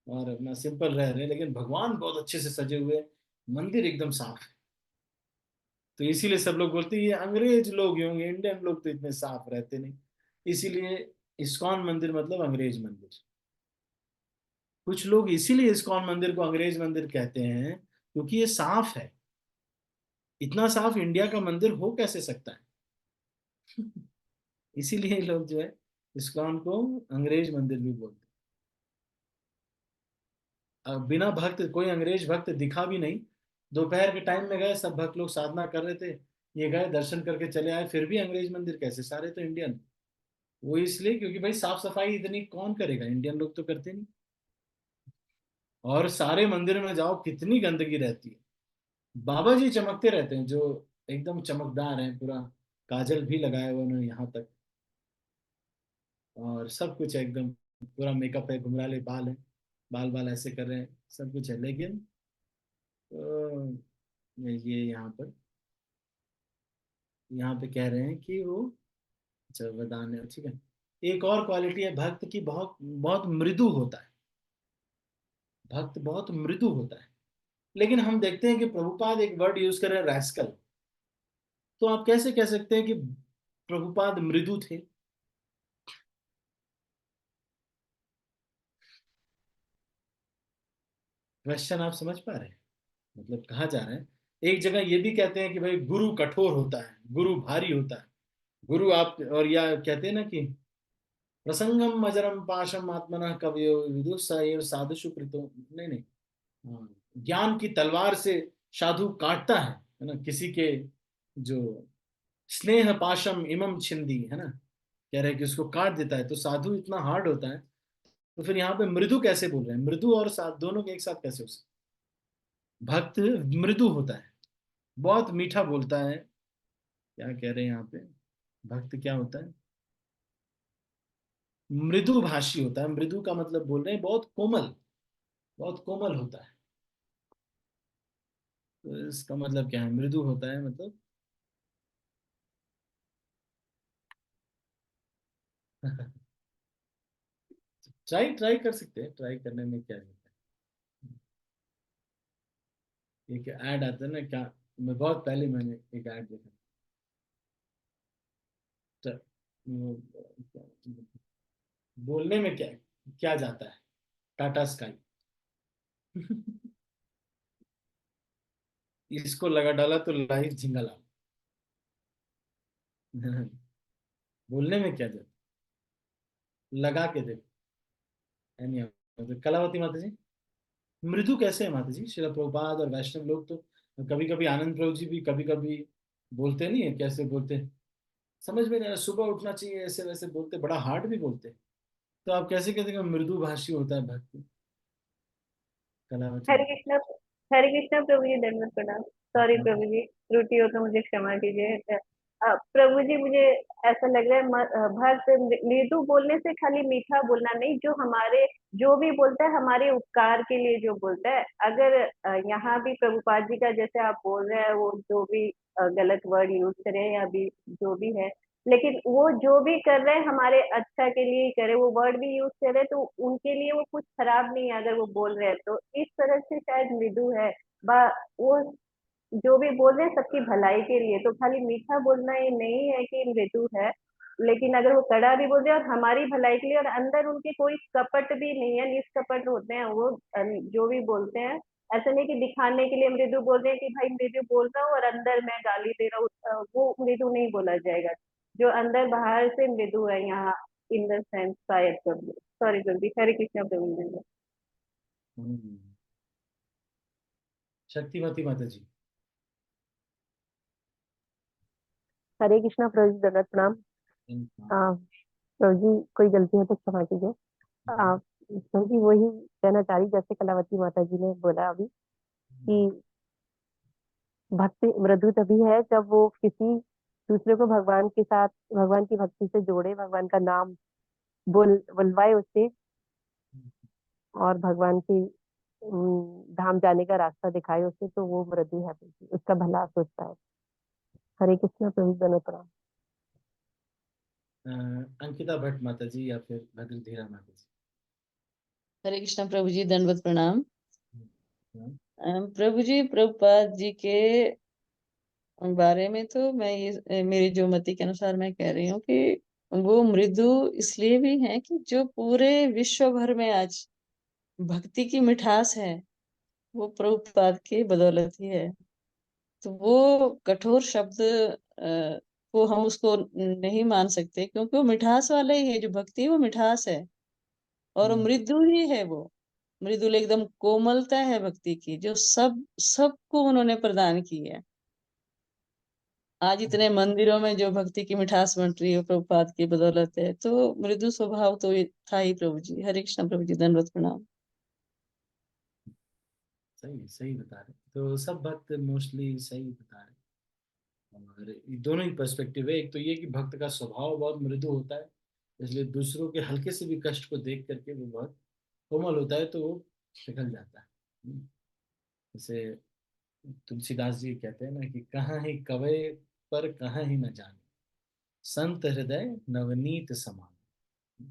और अपना सिंपल रह रहे हैं, लेकिन भगवान बहुत अच्छे से सजे हुए, मंदिर एकदम साफ है। तो इसीलिए सब लोग बोलते हैं ये अंग्रेज लोग होंगे, इंडियन लोग तो इतने साफ रहते नहीं, इसीलिए इस्कॉन मंदिर मतलब अंग्रेज मंदिर। कुछ लोग इसीलिए इस्कॉन मंदिर को अंग्रेज मंदिर कहते हैं, क्योंकि ये साफ है। इतना साफ इंडिया का मंदिर हो कैसे सकता है? इसीलिए लोग जो है इस्कॉन को अंग्रेज मंदिर भी बोलते हैं। बिना भक्त, कोई अंग्रेज भक्त दिखा भी नहीं। दोपहर के टाइम में गए, सब भक्त लोग साधना कर रहे थे, ये गए दर्शन करके चले आए, फिर भी अंग्रेज मंदिर कैसे, सारे तो इंडियन। वो इसलिए क्योंकि भाई साफ सफाई इतनी कौन करेगा, इंडियन लोग तो करते नहीं। और सारे मंदिर में जाओ कितनी गंदगी रहती है, बाबा जी चमकते रहते हैं जो एकदम चमकदार हैं, पूरा काजल भी लगाया हुआ उन्होंने यहाँ तक, और सब कुछ है एकदम, पूरा मेकअप है, घुंघराले बाल है, बाल बाल ऐसे कर रहे हैं, सब कुछ है। लेकिन ये यहाँ पे कह रहे हैं कि वो, अच्छा वरदान है, ठीक है। एक और क्वालिटी है भक्त की, बहुत बहुत मृदु होता है, भक्त बहुत मृदु होता है। लेकिन हम देखते हैं कि प्रभुपाद एक वर्ड यूज कर रहे हैं, रैस्कल। तो आप कैसे कह सकते हैं कि प्रभुपाद मृदु थे? क्वेश्चन आप समझ पा रहे हैं? मतलब कहा जा रहा है, एक जगह ये भी कहते हैं कि भाई गुरु कठोर होता है, गुरु भारी होता है, गुरु आप, और या कहते हैं ना कि प्रसंगम अजरम पाशम आत्मना कवयो विदु साधु सुकृतो, नहीं नहीं, हाँ, ज्ञान की तलवार से साधु काटता है ना किसी के, जो स्नेह पाशम इमम छिंदी है ना, कह रहे हैं कि उसको काट देता है, तो साधु इतना हार्ड होता है। तो फिर यहाँ पे मृदु कैसे बोल रहे हैं, मृदु और साध दोनों के एक साथ कैसे हो सकते? भक्त मृदु होता है, बहुत मीठा बोलता है, क्या कह रहे हैं यहाँ पे, भक्त क्या होता है, मृदु भाषी होता है। मृदु का मतलब बोल रहे हैं बहुत कोमल, बहुत कोमल होता है। तो इसका मतलब क्या है, मृदु होता है मतलब ट्राई ट्राई कर सकते हैं, ट्राई करने में क्या है। एक ऐड आता है ना, क्या, मैं बहुत पहले मैंने एक ऐड देखा, तो बोलने में क्या क्या जाता है, टाटा स्काई इसको लगा डाला तो लाइव झिंगा लाल बोलने में क्या जाता, लगा के देखो। यानी तो कलावती माता जी मृदु कैसे है माता जी? श्रील प्रभुपाद और वैष्णव लोग तो कभी कभी, आनंद प्रभु जी भी कभी कभी बोलते नहीं है, कैसे बोलते हैं समझ में नहीं आ रहा, सुबह उठना चाहिए ऐसे वैसे बोलते, बड़ा हार्ड भी बोलते। तो आप कैसे कहते हैं कि मृदु भाषी होता है भक्त? कलावती हरे माता। कृष्णा, हरे कृष्णा प्रभु जी, दंडवत प्रणाम। सॉरी प्रभु जी, त्रुटि हो तो मुझे क्षमा कीजिए। प्रभु जी, मुझे ऐसा लग रहा है भक्त मृदु बोलने से खाली मीठा बोलना नहीं, जो हमारे, जो भी बोलता है हमारे उपकार के लिए जो बोलता है। अगर यहाँ भी प्रभुपाद जी का जैसे आप बोल रहे हैं, वो जो भी गलत वर्ड यूज करे या भी जो भी है, लेकिन वो जो भी कर रहे हैं हमारे अच्छा के लिए ही करे, वो वर्ड भी यूज करे तो उनके लिए वो कुछ खराब नहीं है, अगर वो बोल रहे हैं तो इस तरह से शायद मृदु है। वो जो भी बोल रहे हैं सबकी भलाई के लिए, तो खाली मीठा बोलना ये नहीं है कि मृदु है। लेकिन अगर वो कड़ा भी बोल रहे हैं और हमारी भलाई के लिए, और अंदर उनके कोई कपट भी नहीं है, निष्कपट होते हैं वो, जो भी बोलते हैं। ऐसा नहीं कि दिखाने के लिए मृदु बोल रहे हैं कि भाई मृदु बोल रहा हूँ और अंदर मैं गाली दे रहा हूँ, वो मृदु नहीं बोला जाएगा। जो अंदर बाहर से मृदु है यहाँ, इन द सेंस शायद प्रभु, सॉरी प्रभु, हरे कृष्णा प्रभु। हम्म, शक्तिवती माता जी। हरे कृष्णा प्रभु जी, दंडवत प्रणाम। प्रभु जी, कोई गलती है तो क्षमा कीजिए। प्रभु जी, वही कहना चाह रही, जैसे कलावती माता जी ने बोला अभी कि भक्ति मृदु तभी है जब वो किसी दूसरे को भगवान के साथ, भगवान की भक्ति से जोड़े, भगवान का नाम बुलवाए उससे, और भगवान की धाम जाने का रास्ता दिखाए उसे, तो वो मृदु है, उसका भला सोचता है। हरे कृष्णा प्रभु जी, दंडवत प्रणाम। अंकिता भट्ट माता जी या फिर भद्रधीरा माता जी। हरे कृष्णा प्रभु जी, दंडवत प्रणाम। हम्म, प्रभु जी, प्रभुपाद जी के बारे में तो मैं ये मेरी जो मति के अनुसार मैं कह रही हूँ कि वो मृदु इसलिए भी हैं कि जो पूरे विश्व भर में आज भक्ति की मिठास है, वो प्रभुपाद की बदौलत ही है। तो वो कठोर शब्द को हम उसको नहीं मान सकते, क्योंकि वो मिठास वाला ही है। जो भक्ति है वो मिठास है, और मृदु ही है वो। मृदुल एकदम कोमलता है भक्ति की, जो सबको उन्होंने प्रदान की है। आज इतने मंदिरों में जो भक्ति की मिठास बंट रही है प्रभुपाद की बदौलत है, तो मृदु स्वभाव तो ये था ही प्रभु जी। हरे कृष्ण प्रभु जी, दंडवत प्रणाम। सही सही बता रहे, तो सब भक्त मोस्टली सही बता रहे। और ये दोनों ही पर्सपेक्टिव है। एक तो ये कि भक्त का स्वभाव बहुत मृदु होता है, इसलिए दूसरों के हल्के से भी कष्ट को देख करके वो बहुत कोमल होता है, तो वो पिघल जाता है। जैसे तुलसीदास जी कहते हैं ना कि कहाँ ही कवे पर कहाँ ही न जाने, संत हृदय नवनीत समान।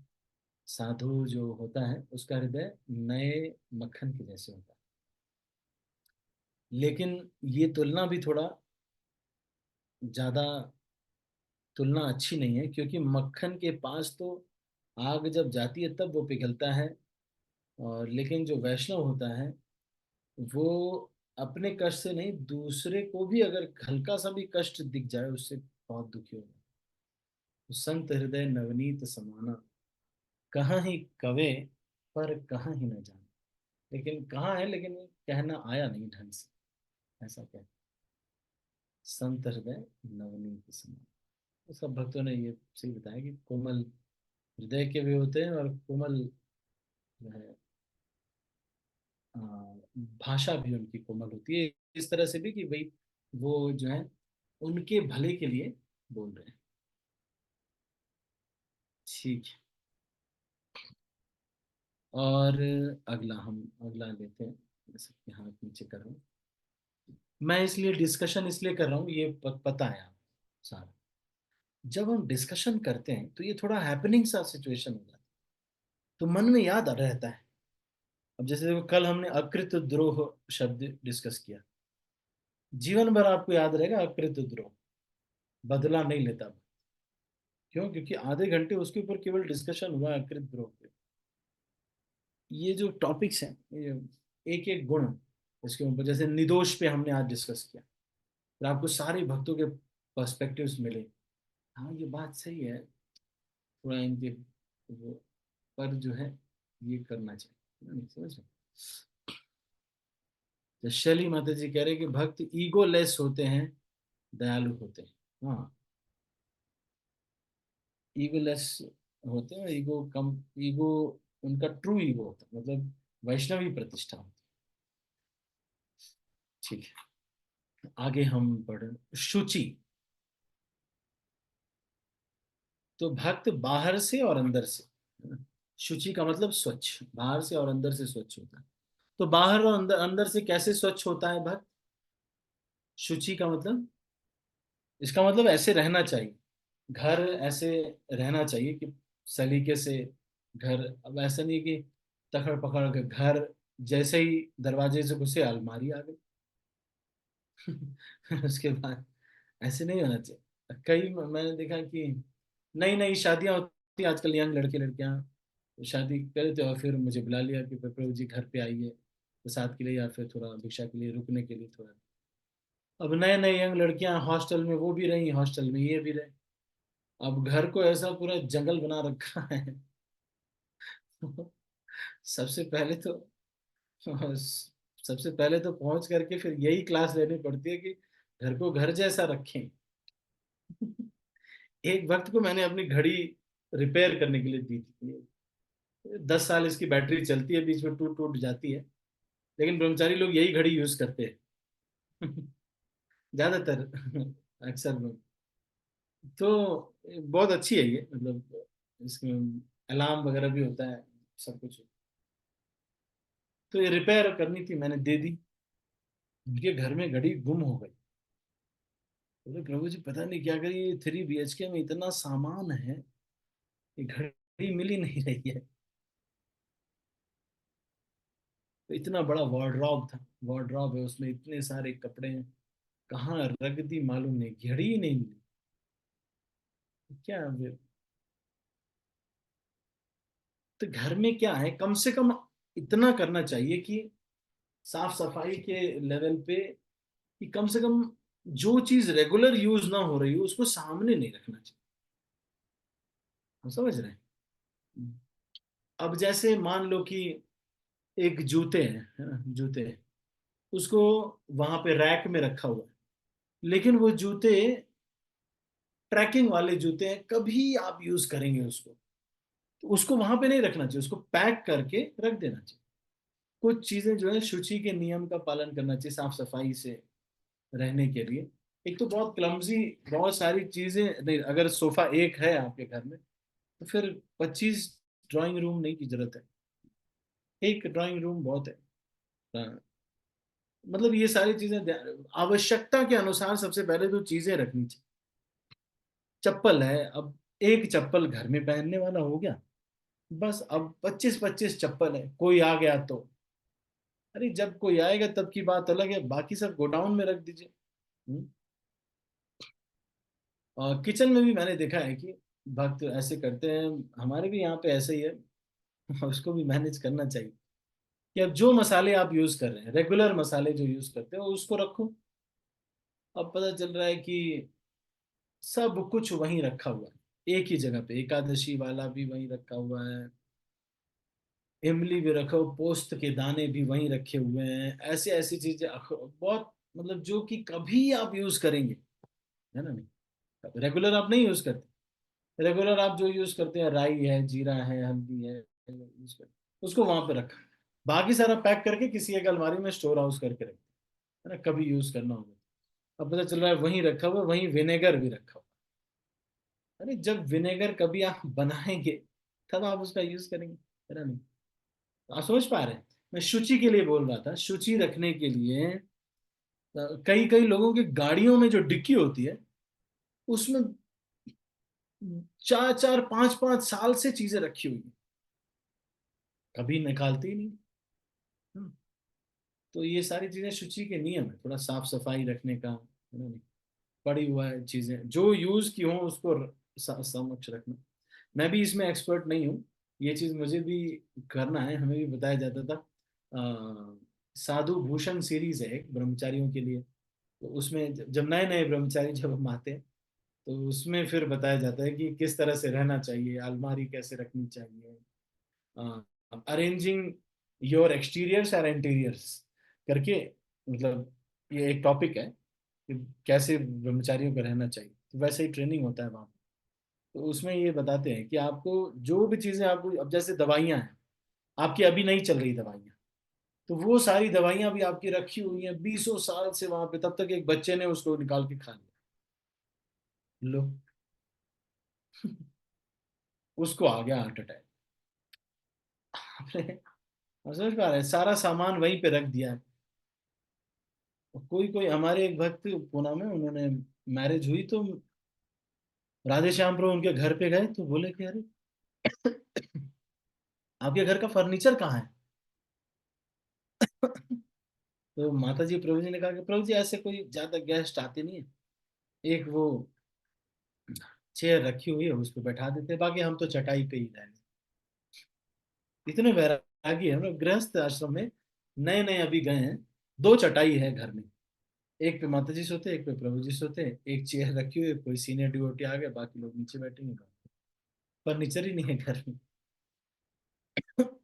साधु जो होता है उसका हृदय नए मक्खन के जैसे होता है। लेकिन ये तुलना भी थोड़ा ज्यादा तुलना अच्छी नहीं है, क्योंकि मक्खन के पास तो आग जब जाती है तब वो पिघलता है, और लेकिन जो वैष्णव होता है वो अपने कष्ट से नहीं, दूसरे को भी अगर हल्का सा भी कष्ट दिख जाए उससे बहुत दुखी होगा। तो संत हृदय नवनीत समाना, कहाँ ही कवे पर कहाँ ही न जाने। लेकिन कहाँ है, लेकिन कहना आया नहीं ढंग से, ऐसा कहते संत हृदय नवनीत समाना। तो सब भक्तों ने ये सही बताया कि कोमल हृदय के भी होते हैं, और कोमल जो है आ, भाषा भी उनकी कोमल होती है, इस तरह से भी कि भाई वो जो है उनके भले के लिए बोल रहे हैं। ठीक है, और अगला लेते हैं। मैं सबके हाथ नीचे कर रहा हूँ। मैं इसलिए डिस्कशन इसलिए कर रहा हूँ, ये पता है आप सारा, जब हम डिस्कशन करते हैं तो ये थोड़ा हैपनिंग सा सिचुएशन हो जाता है, तो मन में याद रहता है। अब जैसे देखो, कल हमने अकृत द्रोह शब्द डिस्कस किया, जीवन भर आपको याद रहेगा अकृत द्रोह, बदला नहीं लेता। क्यों? क्योंकि आधे घंटे उसके ऊपर केवल डिस्कशन हुआ है अकृत द्रोह पे। ये जो टॉपिक्स हैं, ये एक एक गुण इसके ऊपर, जैसे निर्दोष पे हमने आज डिस्कस किया, फिर आपको सारे भक्तों के पर्सपेक्टिव्स मिले। हाँ ये बात सही है, थोड़ा इनके पर जो है ये करना चाहिए, नहीं समझ रहे? तो शैली माता जी कह रहे हैं कि भक्त ईगो लेस होते हैं, दयालु होते हैं। हाँ, ईगो लेस होते हैं, ईगो उनका ट्रू ईगो होता है, मतलब वैष्णवी प्रतिष्ठा होती है। ठीक है, आगे हम पढ़े शुचि। तो भक्त बाहर से और अंदर से, शुचि का मतलब स्वच्छ, बाहर से और अंदर से स्वच्छ होता है। तो बाहर और अंदर, अंदर से कैसे स्वच्छ होता है भक्त? शुचि का मतलब, इसका मतलब ऐसे रहना चाहिए, घर ऐसे रहना चाहिए कि सलीके से घर। अब ऐसा नहीं कि तकड़ पकड़ के घर, जैसे ही दरवाजे से घुसे अलमारी आ गई। उसके बाद ऐसे नहीं होना चाहिए। कई मैंने देखा कि नई नई शादियां होती हैं आजकल, यंग लड़के लड़कियां शादी कर देते और फिर मुझे बुला लिया कि प्रभु जी घर पे आइए प्रसाद के लिए, या फिर थोड़ा भिक्षा के लिए, रुकने के लिए थोड़ा। अब नए नए यंग लड़कियां हॉस्टल में, वो भी रही हॉस्टल में, ये भी रहे। अब घर को ऐसा पूरा जंगल बना रखा है। सबसे पहले तो सबसे पहले तो पहुंच करके फिर यही क्लास लेनी पड़ती है कि घर को घर जैसा रखें। एक वक्त को मैंने अपनी घड़ी रिपेयर करने के लिए दी थी, 10 साल इसकी बैटरी चलती है, बीच में टूट टूट जाती है, लेकिन ब्रह्मचारी लोग यही घड़ी यूज करते हैं। ज्यादातर, अक्सर लोग। तो बहुत अच्छी है ये, मतलब इसमें अलार्म वगैरह भी होता है, सब कुछ। तो ये रिपेयर करनी थी, मैंने दे दी। उनके घर में घड़ी गुम हो गई। बोले प्रभु जी पता नहीं क्या करिए, 3 BHK में इतना सामान है, ये घड़ी मिल ही नहीं रही है। तो इतना बड़ा वार्डरोब था, वार्डरोब है, उसमें इतने सारे कपड़े हैं, कहाँ रख दी मालूम नहीं, घड़ी ही नहीं मिली। क्या फिर? तो घर में क्या है, कम से कम इतना करना चाहिए कि साफ सफाई के लेवल पे, कि कम से कम जो चीज रेगुलर यूज ना हो रही हो उसको सामने नहीं रखना चाहिए। हम समझ रहे हैं? अब जैसे मान लो कि एक जूते हैं, है ना, जूते हैं, उसको वहां पे रैक में रखा हुआ है, लेकिन वो जूते ट्रैकिंग वाले जूते हैं, कभी आप यूज करेंगे उसको तो उसको वहां पे नहीं रखना चाहिए, उसको पैक करके रख देना चाहिए। कुछ चीजें जो है शुचि के नियम का पालन करना चाहिए साफ सफाई से रहने के लिए। एक तो बहुत क्लमजी, बहुत सारी चीजें नहीं, अगर सोफा एक है आपके घर में तो फिर 25 ड्राइंग रूम नहीं की जरूरत है, एक ड्राइंग रूम बहुत है। हाँ, मतलब ये सारी चीजें आवश्यकता के अनुसार सबसे पहले तो चीजें रखनी चाहिए। चप्पल है, अब एक चप्पल घर में पहनने वाला हो गया बस, अब 25-25 चप्पल है, कोई आ गया तो, अरे जब कोई आएगा तब की बात अलग है, बाकी सब गोडाउन में रख दीजिए। और किचन में भी मैंने देखा है कि भक्त ऐसे करते हैं, हमारे भी यहाँ पे ऐसे ही है। उसको भी मैनेज करना चाहिए कि अब जो मसाले आप यूज कर रहे हैं, रेगुलर मसाले जो यूज करते हो उसको रखो। अब पता चल रहा है कि सब कुछ वहीं रखा हुआ है एक ही जगह पे, एकादशी वाला भी वहीं रखा हुआ है, इमली भी रखो, पोस्त के दाने भी वहीं रखे हुए हैं, ऐसे ऐसी चीजें बहुत, मतलब जो कि कभी आप यूज करेंगे, है ना, नहीं रेगुलर आप नहीं यूज करते। रेगुलर आप जो यूज करते हैं राई है, जीरा है, हल्दी है, यूज करते उसको वहां पे रखा, बाकी सारा पैक करके किसी एक अलमारी में स्टोर हाउस करके रखते, है ना, कभी यूज करना होगा। अब पता चल रहा है वहीं रखा हुआ, वहीं विनेगर भी रखा हुआ। अरे जब विनेगर कभी आप बनाएंगे तब आप उसका यूज करेंगे, है ना, नहीं। आप समझ पा रहे हैं, मैं शुचि के लिए बोल रहा था, शुचि रखने के लिए कई कई लोगों की गाड़ियों में जो डिक्की होती है उसमें 4-4 5-5 साल से चीजें रखी हुई है, कभी निकालती ही नहीं। हम्म, तो ये सारी चीजें शुचि के नियम है, थोड़ा साफ सफाई रखने का, है ना, नहीं। पड़ी हुआ है चीजें जो यूज की हो उसको समक्ष रखना। मैं भी इसमें एक्सपर्ट नहीं हूँ, ये चीज मुझे भी करना है, हमें भी बताया जाता था। साधु भूषण सीरीज है एक ब्रह्मचारियों के लिए, तो उसमें जब नए नए ब्रह्मचारी जब हम आते हैं तो उसमें फिर बताया जाता है कि किस तरह से रहना चाहिए, अलमारी कैसे रखनी चाहिए, अरेंजिंग योर एक्सटीरियर्स और इंटीरियर्स करके, मतलब ये एक टॉपिक है कि कैसे ब्रह्मचारियों को रहना चाहिए, तो वैसे ही ट्रेनिंग होता है वहाँ पे। तो उसमें ये बताते हैं कि आपको जो भी चीज़ें आपको, अब जैसे दवाइयाँ हैं आपकी अभी नहीं चल रही दवाइयाँ, तो वो सारी दवाइयाँ भी आपकी रखी हुई हैं 20 साल से वहां पे, तब तक एक बच्चे ने उसको निकाल के खा लिया, लो। उसको आ गया हार्ट अटैक। समझ पा रहे हैं, सारा सामान वहीं पे रख दिया है। कोई कोई हमारे एक भक्त पूना में, उन्होंने मैरिज हुई तो राधे श्याम प्रभु उनके घर पे गए तो बोले कि अरे आपके घर का फर्नीचर कहाँ है? तो माता जी प्रभु जी ने कहा कि प्रभु जी ऐसे कोई ज्यादा गेस्ट आते नहीं है, एक वो चेयर रखी हुई है उस पर बैठा देते हैं, बाकी हम तो चटाई पे ही रहने। इतने वैरागी है, हम लोग गृहस्थ आश्रम में नए नए अभी गए हैं, 2 चटाई है घर में, एक पे माता जी सोते, एक पे प्रभु जी सोते, एक चेयर रखी हुई है, कोई सीनियर डिवोटी आ गया, बाकी लोग नीचे बैठेंगे, फर्नीचर ही नहीं है घर में।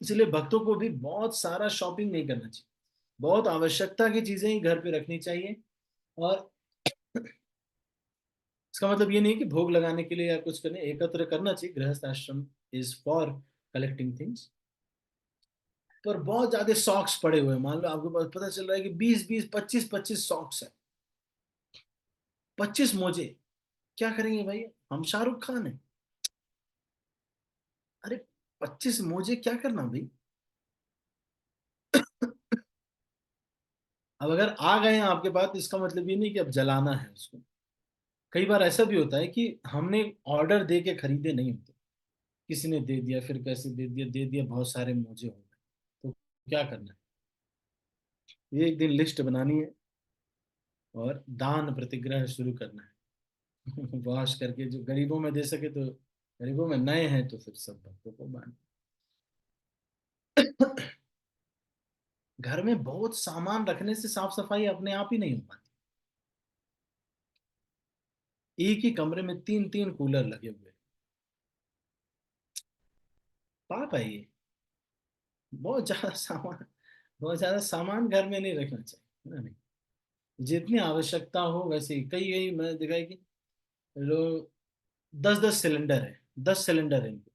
इसलिए भक्तों को भी बहुत सारा शॉपिंग नहीं करना चाहिए, बहुत आवश्यकता की चीजें ही घर पे रखनी चाहिए। और इसका मतलब ये नहीं कि भोग लगाने के लिए या कुछ करने, एकत्र करना चाहिए, गृहस्थ आश्रम इज फॉर कलेक्टिंग थिंग्स। पर बहुत ज्यादा सॉक्स पड़े हुए हैं, मान लो आपको पता चल रहा है कि 20-20 25-25 सॉक्स है, 25 मोजे, क्या करेंगे भाई, हम शाहरुख खान है? अरे 25 मोजे क्या करना भाई? अब अगर आ गए हैं आपके पास तो इसका मतलब ये नहीं कि अब जलाना है उसको। कई बार ऐसा भी होता है कि हमने ऑर्डर दे के खरीदे नहीं होते, किसी ने दे दिया, फिर कैसे दे दिया, बहुत सारे मोजे हो गए, तो क्या करना है? ये एक दिन लिस्ट बनानी है और दान प्रतिग्रह शुरू करना है। वॉश करके जो गरीबों में दे सके तो गरीबों में, नए हैं तो फिर सब भक्तों को बांट। घर में बहुत सामान रखने से साफ सफाई अपने आप ही नहीं हो पाती। एक ही कमरे में 3-3 कूलर लगे हुए, पाप है ये। बहुत ज्यादा सामान, बहुत ज्यादा सामान घर में नहीं रखना चाहिए, है ना, नहीं। जितनी आवश्यकता हो वैसे ही, कई कई मैंने देखा है कि लोग 10-10 सिलेंडर है, 10 सिलेंडर है इनके।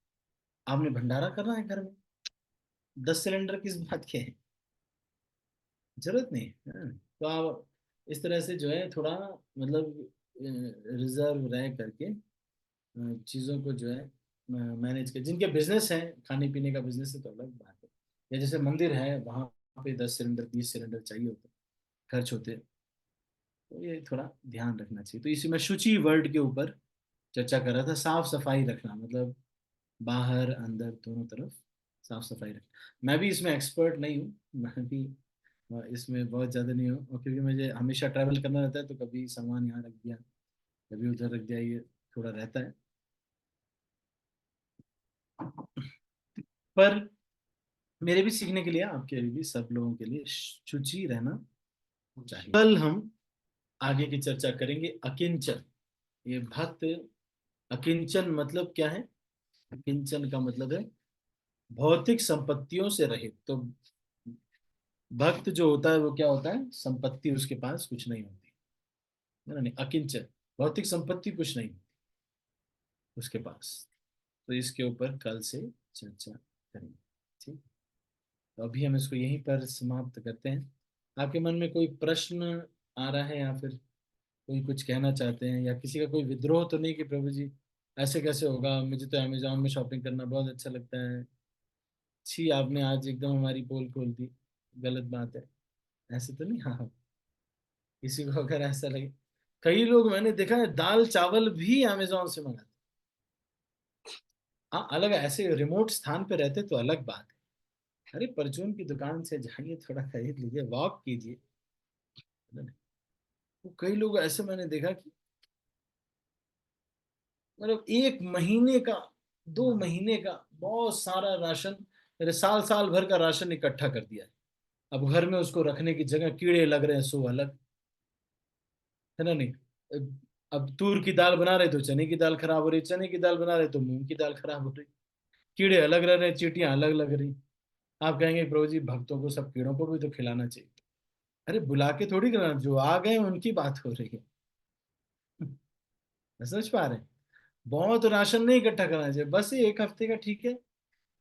आपने भंडारा करना है घर में, 10 सिलेंडर किस बात के हैं? जरूरत नहीं है। हाँ। तो आप इस तरह से जो है थोड़ा मतलब रिजर्व रह करके चीज़ों को जो है मैनेज कर, जिनके बिजनेस है, खाने पीने का बिजनेस है तो अलग बात है। या जैसे मंदिर है वहाँ पे 10 सिलेंडर 20 सिलेंडर चाहिए होते, खर्च होते, तो ये थोड़ा ध्यान रखना चाहिए। तो इसी में शुचि वर्ड के ऊपर चर्चा कर रहा था, साफ सफाई रखना, मतलब बाहर अंदर दोनों तरफ साफ सफाई रखना। मैं भी इसमें एक्सपर्ट नहीं हूँ, मैं भी इसमें बहुत ज़्यादा नहीं हूँ, और क्योंकि मुझे हमेशा ट्रैवल करना रहता है तो कभी सामान यहाँ रख दिया, कभी उधर रख दिया, ये थोड़ा रहता है। पर मेरे भी सीखने के लिए, आपके लिए भी, सब लोगों के लिए शुचि रहना चाहिए। कल हम आगे की चर्चा करेंगे अकिंचन। ये भक्त, अकिंचन मतलब क्या है? अकिंचन का मतलब है भौतिक संपत्तियों से रहित। तो भक्त जो होता है वो क्या होता है? संपत्ति उसके पास कुछ नहीं होती है ना, नहीं, अकिंचन, भौतिक संपत्ति कुछ नहीं होती उसके पास। तो इसके ऊपर कल से चर्चा करेंगे, ठीक। तो अभी हम इसको यहीं पर समाप्त करते हैं। आपके मन में कोई प्रश्न आ रहा है, या फिर कोई कुछ कहना चाहते हैं, या किसी का कोई विद्रोह तो नहीं कि प्रभु जी ऐसे कैसे होगा, मुझे तो अमेजोन में शॉपिंग करना बहुत अच्छा लगता है, छी आपने आज एकदम हमारी पोल खोल दी, गलत बात है, ऐसे तो नहीं? हाँ, किसी को अगर ऐसा लगे, कई लोग मैंने देखा है दाल चावल भी अमेजोन से मंगाते। हाँ, अलग ऐसे रिमोट स्थान पे रहते तो अलग बात है। अरे परचून की दुकान से जाइए, थोड़ा खरीद लीजिए, वॉक कीजिए। तो कई लोग ऐसे मैंने देखा कि मतलब 1 महीने का, 2 महीने का बहुत सारा राशन, मेरे साल साल भर का राशन इकट्ठा कर दिया है। अब घर में उसको रखने की जगह, कीड़े लग रहे हैं सो अलग, है ना, नहीं। अब तूर की दाल बना रहे तो चने की दाल खराब हो रही, चने की दाल बना रहे तो मूंग की दाल खराब हो रही, कीड़े अलग रह रहे, चींटियां अलग लग रही। आप कहेंगे प्रभु जी भक्तों को, सब कीड़ों को भी तो खिलाना चाहिए। अरे बुला के थोड़ी खिलाना, जो आ गए उनकी बात हो रही है। समझ पा रहे हैं? बहुत राशन नहीं इकट्ठा करना चाहिए, बस ये 1 हफ्ते का ठीक है।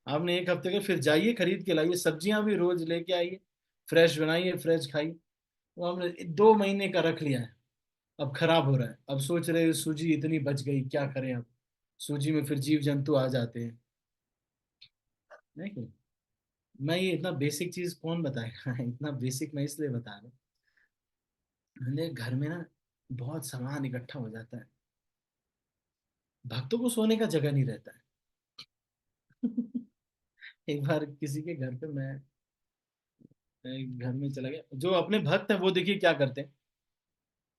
आपने 1 हफ्ते का, फिर जाइए खरीद के लाइए, सब्जियां भी रोज लेके आइए, फ्रेश बनाइए, फ्रेश खाइए। वो हमने 2 महीने का रख लिया है, अब खराब हो रहा है, अब सोच रहे हैं सूजी इतनी बच गई, क्या करें अब? सूजी में फिर जीव जंतु आ जाते हैं, नहीं? मैं ये इतना बेसिक चीज कौन बताएगा? इतना बेसिक मैं इसलिए बता रहा हूँ, मैंने घर में ना बहुत सामान इकट्ठा हो जाता है, भक्तों को सोने का जगह नहीं रहता है। एक बार किसी के घर पे मैं घर में चला गया, जो अपने भक्त हैं वो देखिए क्या करते हैं,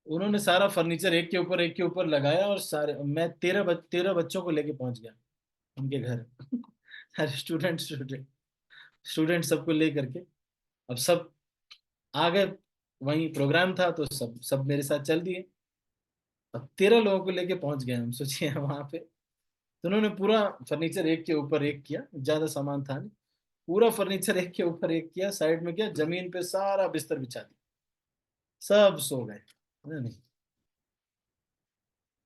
उन्होंने सारा फर्नीचर एक के ऊपर एक के ऊपर लगाया, और सारे, मैं 13 बच्चों को लेके पहुंच गया उनके घर। सारे स्टूडेंट स्टूडेंट स्टूडेंट सबको ले करके, अब सब आ गए, वहीं प्रोग्राम था तो सब सब मेरे साथ चल दिए। अब 13 लोगों को लेके पहुंच गए हम, सोचिए वहां पे। तो उन्होंने पूरा फर्नीचर एक के ऊपर एक किया, ज्यादा सामान था नहीं, पूरा फर्नीचर एक के ऊपर एक किया, साइड में किया, जमीन पे सारा बिस्तर बिछा दिया, सब सो गए, है नहीं?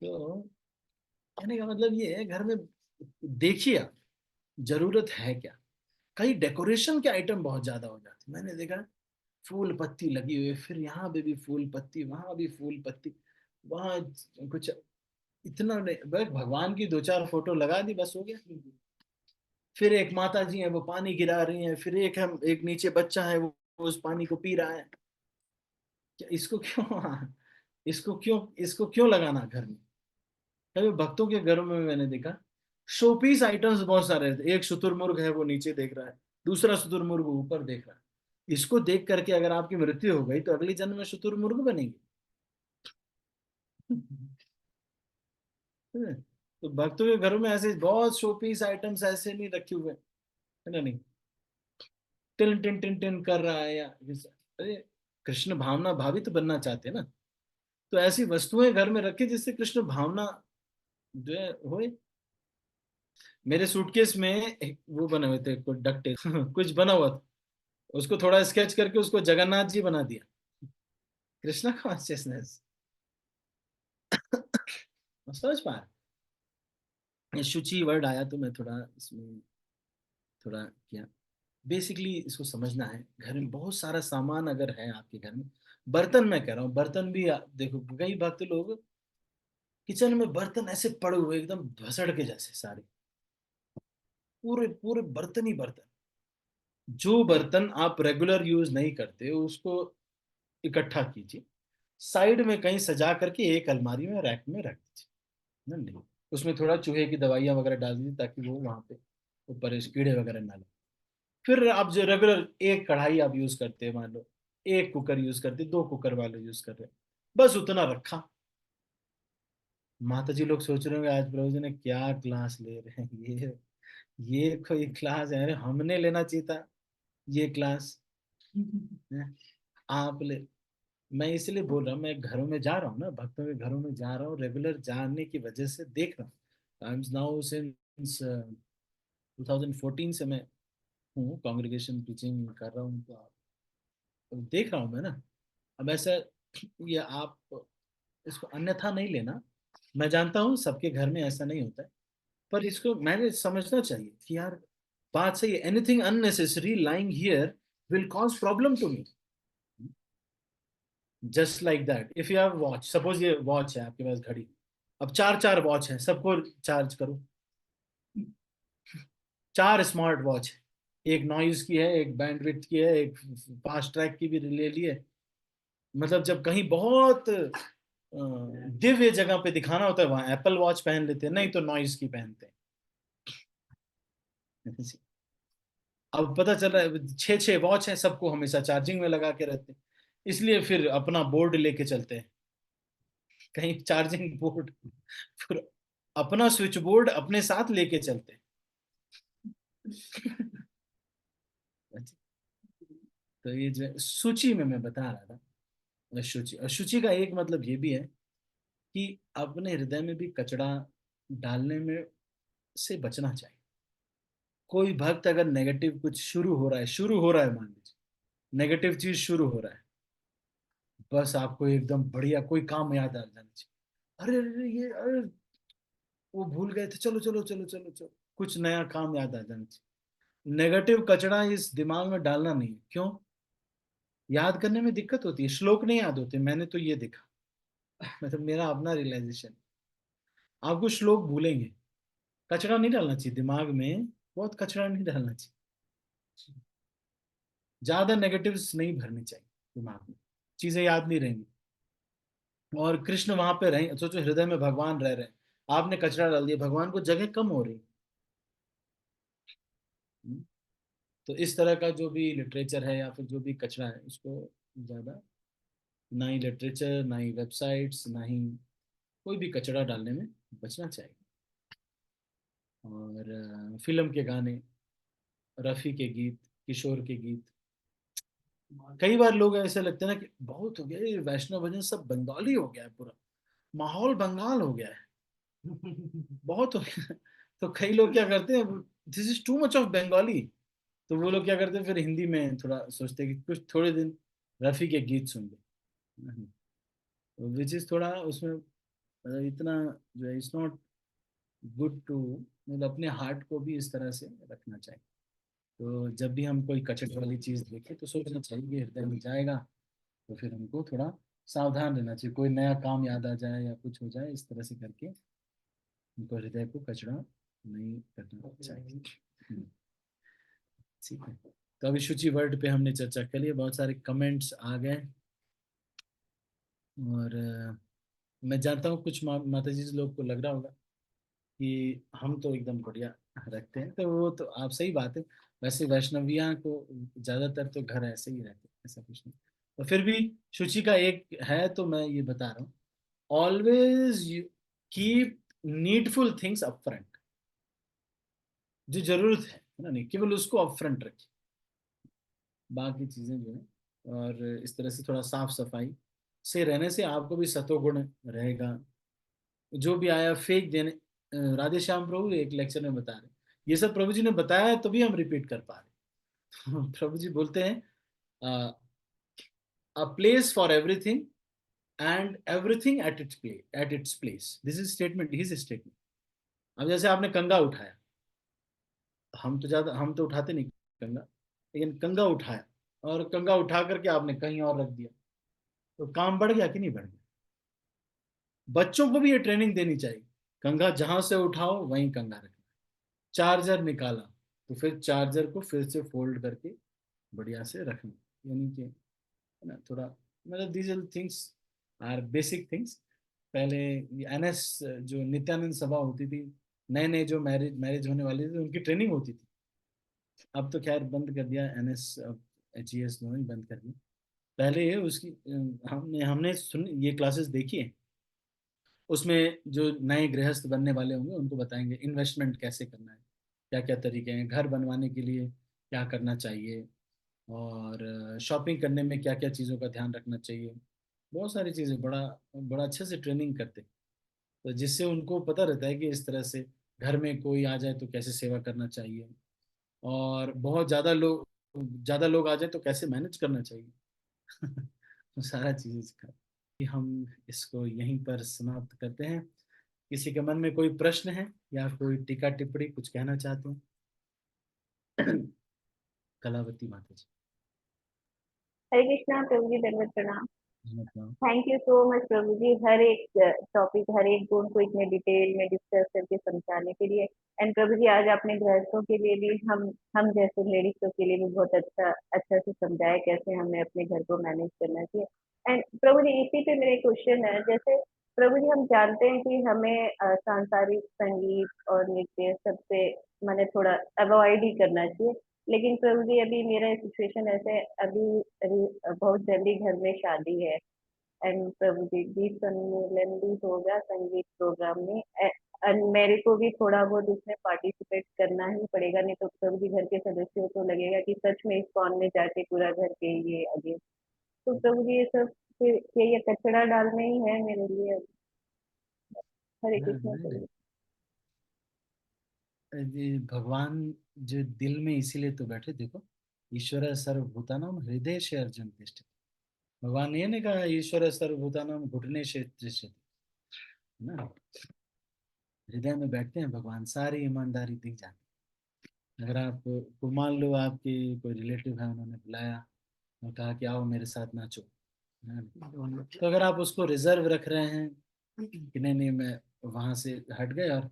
तो कहने का मतलब ये है, घर में देखिए आप जरूरत है क्या। कई डेकोरेशन के आइटम बहुत ज्यादा हो जाते, मैंने देखा फूल पत्ती लगी हुई है, फिर यहाँ पे भी फूल पत्ती, वहां भी फूल पत्ती, वहां कुछ, इतना नहीं, बस भगवान की 2-4 फोटो लगा दी, बस हो गया। फिर एक माता जी है वो पानी गिरा रही हैं, फिर एक नीचे बच्चा है वो उस पानी को पी रहा है। क्या इसको क्यों, इसको क्यों लगाना घर में? कभी भक्तों के घरों में मैंने देखा शोपीस आइटम्स बहुत सारे रहते, एक शुतुरमुर्ग है वो नीचे देख रहा है, दूसरा शुतुरमुर्ग ऊपर देख रहा है। इसको देख करके अगर आपकी मृत्यु हो गई तो अगली जन्म में शुतुरमुर्ग बनेंगे। तो भक्तों के घरों में ऐसे बहुत शोपीस आइटम्स ऐसे नहीं रखे हुए, है ना, नहीं। टिन टिन टिन टिन कर रहा है, या अरे कृष्ण भावना भावित बनना चाहते हैं ना, तो ऐसी वस्तुएं घर में रखे जिससे कृष्ण भावना जो है होए। मेरे सूटकेस में वो बने हुए थे कुछ डक्टे कुछ बना हुआ था, उसको थोड़ा स्केच करके उसको जगन्नाथ जी बना दिया, कृष्णा कॉन्शियसनेस। समझ पा रहे? ये शुचि वर्ड आया तो मैं थोड़ा इसमें थोड़ा किया। बेसिकली इसको समझना है, घर में बहुत सारा सामान अगर है आपके घर में, बर्तन मैं कह रहा हूँ, बर्तन भी देखो कई भक्त लोग किचन में बर्तन ऐसे पड़े हुए एकदम भसड़ के जैसे सारे, पूरे पूरे बर्तन ही बर्तन। जो बर्तन आप रेगुलर यूज नहीं करते उसको इकट्ठा कीजिए, साइड में कहीं सजा करके एक अलमारी में रैक में रख दीजिए, नहीं उसमें थोड़ा चूहे की दवाइयां वगैरह डाल दीजिए ताकि वो वहां पे ऊपर कीड़े वगैरह ना लगे। फिर आप जो रेगुलर एक कढ़ाई आप यूज करते हैं, मान लो एक कुकर यूज करते, 2 कुकर वाले यूज कर रहे हैं, बस उतना रखा। माता जी लोग सोच रहे होंगे आज प्रभु जी ने क्या क्लास ले रहे हैं, ये कोई क्लास है? अरे हमने लेना चाहिए था ये क्लास। हैं? आप ले, मैं इसलिए बोल रहा हूँ, मैं घरों में जा रहा हूँ ना, भक्तों के घरों में जा रहा हूँ, रेगुलर जाने की वजह से देख रहा हूँ। टाइम्स नाउ सिंस 2014 से मैं हूँ कांग्रेगेशन टीचिंग कर रहा हूँ, तो देख रहा हूँ मैं ना। अब ऐसा ये आप इसको अन्यथा नहीं लेना, मैं जानता हूँ सबके घर में ऐसा नहीं होता है, पर इसको मैंने समझना चाहिए कि यार बात सही है, anything unnecessary lying here will cause problem to me. Just like that, if you have watch, suppose ये वॉच है आपके पास घड़ी, अब चार चार वॉच है, सबको चार्ज करो, 4 स्मार्ट वॉच है, एक नॉइज की है, एक बैंडविड्थ की है, एक फास्ट ट्रैक की भी ले ली है। मतलब जब कहीं बहुत दिव्य जगह पे दिखाना होता है वहां एप्पल वॉच पहन लेते हैं, नहीं तो नॉइज की पहनते हैं। अब पता चल रहा है 6 6 वॉच है, सबको हमेशा चार्जिंग में लगा के रहते हैं, इसलिए फिर अपना बोर्ड लेके चलते हैं, कहीं चार्जिंग बोर्ड, फिर अपना स्विच बोर्ड अपने साथ लेके चलते हैं। तो ये जो सूची में मैं बता रहा था, अशुचि, अशुचि का एक मतलब ये भी है कि अपने हृदय में भी कचरा डालने में से बचना चाहिए। कोई भक्त अगर नेगेटिव कुछ शुरू हो रहा है मान लीजिए नेगेटिव चीज शुरू हो रहा है, बस आपको एकदम बढ़िया कोई काम याद आ जाना चाहिए, अरे अरे ये अरे वो भूल गए थे, चलो चलो चलो चलो चलो, कुछ नया काम याद आ जाना चाहिए। नेगेटिव कचरा इस दिमाग में डालना नहीं है। क्यों? याद करने में दिक्कत होती है, श्लोक नहीं याद होते, मैंने तो ये देखा, मतलब मेरा अपना रियलाइजेशन। आपको श्लोक भूलेंगे, कचरा नहीं डालना चाहिए दिमाग में, बहुत कचरा नहीं डालना चाहिए, ज्यादा नेगेटिव्स नहीं भरनी चाहिए दिमाग में, चीजें याद नहीं रहेंगी। और कृष्ण वहां पे रहे, सोचो हृदय में भगवान रह रहे हैं, आपने कचरा डाल दिया, भगवान को जगह कम हो रही। तो इस तरह का जो भी लिटरेचर है या फिर जो भी कचरा है उसको ज्यादा, ना ही लिटरेचर, ना ही वेबसाइट्स, ना ही कोई भी कचरा डालने में बचना चाहिए। और फिल्म के गाने, रफ़ी के गीत, किशोर के गीत, कई बार लोग ऐसे लगते हैं ना कि बहुत हो गया ये वैष्णव भजन, सब बंगाली हो गया है, पूरा माहौल बंगाल हो गया है, बहुत हो गया। तो कई लोग क्या करते हैं, this is too much of Bengali, तो वो लोग क्या करते हैं फिर हिंदी में थोड़ा सोचते हैं कि कुछ थोड़े दिन रफ़ी के गीत सुन ले, विच इज थोड़ा उसमें इतना जो है इट्स नॉट गुड टू, मतलब अपने हार्ट को भी इस तरह से रखना चाहिए। तो जब भी हम कोई कचरे वाली चीज़ देखें तो सोचना चाहिए कि हृदय में जाएगा, तो फिर हमको थोड़ा सावधान रहना चाहिए, कोई नया काम याद आ जाए या कुछ हो जाए, इस तरह से करके उनको हृदय को कचरा नहीं करना चाहिए। ठीक है, तो अभी शुचि वर्ड पे हमने चर्चा कर ली, बहुत सारे कमेंट्स आ गए, और मैं जानता हूँ कुछ माता जी लोग को लग रहा होगा कि हम तो एकदम बढ़िया रखते हैं, तो वो तो आप सही बात है, वैसे वैष्णविया को ज्यादातर तो घर ऐसे ही रहते हैं, ऐसा कुछ नहीं। तो फिर भी शुचि का एक है, तो मैं ये बता रहा हूँ, always you keep needful things up front, जो जरूरत है ना, नहीं केवल उसको अप फ्रंट रखिए, बाकी चीजें जो है, और इस तरह से थोड़ा साफ सफाई से रहने से आपको भी सतोगुण रहेगा। जो भी आया फेंक देने, राधे श्याम प्रभु एक लेक्चर में बता रहे, ये सब प्रभु जी ने बताया है तभी हम रिपीट कर पा रहे। प्रभु जी बोलते हैं a place for everything and everything at its place, this is statement, his statement. अब जैसे आपने कंगा उठाया, हम तो उठाते नहीं कंगा, लेकिन कंगा उठाया और कंगा उठा करके आपने कहीं और रख दिया, तो काम बढ़ गया कि नहीं बढ़ गया? बच्चों को भी ये ट्रेनिंग देनी चाहिए, कंगा जहां से उठाओ वहीं कंगा रखना। चार्जर निकाला तो फिर चार्जर को फिर से फोल्ड करके बढ़िया से रखना, यानी कि है ना, थोड़ा मतलब these things are basic things. पहले एनएस जो नित्यानंद सभा होती थी, नए नए जो मैरिज मैरिज होने वाली थी उनकी ट्रेनिंग होती थी। अब तो खैर बंद कर दिया एनएस, अब एचईएस दोनों ही बंद कर दिए। पहले ये उसकी हमने हमने सुन ये क्लासेस देखी है, उसमें जो नए गृहस्थ बनने वाले होंगे उनको बताएंगे इन्वेस्टमेंट कैसे करना है, क्या क्या तरीके हैं, घर बनवाने के लिए क्या करना चाहिए, और शॉपिंग करने में क्या क्या चीज़ों का ध्यान रखना चाहिए। बहुत सारी चीज़ें बड़ा बड़ा अच्छे से ट्रेनिंग करते, तो जिससे उनको पता रहता है कि इस तरह से घर में कोई आ जाए तो कैसे सेवा करना चाहिए, और बहुत ज़्यादा लोग आ जाए तो कैसे मैनेज करना चाहिए। तो सारा चीज़ें सिखा। कि हम इसको यहीं पर समाप्त करते हैं। किसी के मन में कोई प्रश्न है या कोई टीका टिप्पणी कुछ कहना चाहते हैं? कलावती माता जी। हरे कृष्णा प्रभु जी, दंडवत प्रणाम। धन्यवाद। थैंक यू सो मच प्रभु जी, हर एक टॉपिक, हर एक गुण को इतने डिटेल में डिस्कस करके समझाने के लिए। एंड प्रभु जी, आज आपने गृहस्थों के लिए भी, हम जैसे लेडीजों के लिए भी बहुत अच्छा से समझाया कैसे हमें अपने घर को मैनेज करना चाहिए। एंड प्रभु जी, इसी पे मेरे क्वेश्चन है, जैसे प्रभु जी हम जानते हैं कि हमें सांसारिक संगीत और नृत्य सबसे मैंने थोड़ा अवॉइड ही करना चाहिए। लेकिन प्रभु जी, अभी मेरा सिचुएशन ऐसे है, अभी बहुत जल्दी घर में शादी है, एंड प्रभु जी गीत सम्मेलन भी होगा संगीत प्रोग्राम में, एंड मेरे को भी थोड़ा बहुत उसमें पार्टिसिपेट करना ही पड़ेगा, नहीं तो प्रभु जी घर के सदस्यों को लगेगा कि सच में इस कौन में जाके पूरा घर के ये आगे। तो प्रभु जी ये सब फिर ये कचरा डालना ही है मेरे लिए। हरे कृष्ण नहीं, प्रभु। ये भगवान जो दिल में इसीलिए तो बैठे, देखो ईश्वर सर्वभूतानाम हृदय से अर्जुन तिष्ठति। भगवान ये नहीं कहा ईश्वर सर्वभूतानाम घुटने से तिष्ठति, है ना, हृदय में बैठते हैं भगवान, सारी ईमानदारी दिख जाती है। अगर आप को मान लो आपके कोई रिलेटिव है, उन्होंने बुलाया और कहा कि आओ मेरे साथ नाचो, है ना? तो अगर आप उसको रिजर्व रख रहे हैं कि नहीं नहीं मैं वहां से हट गए, और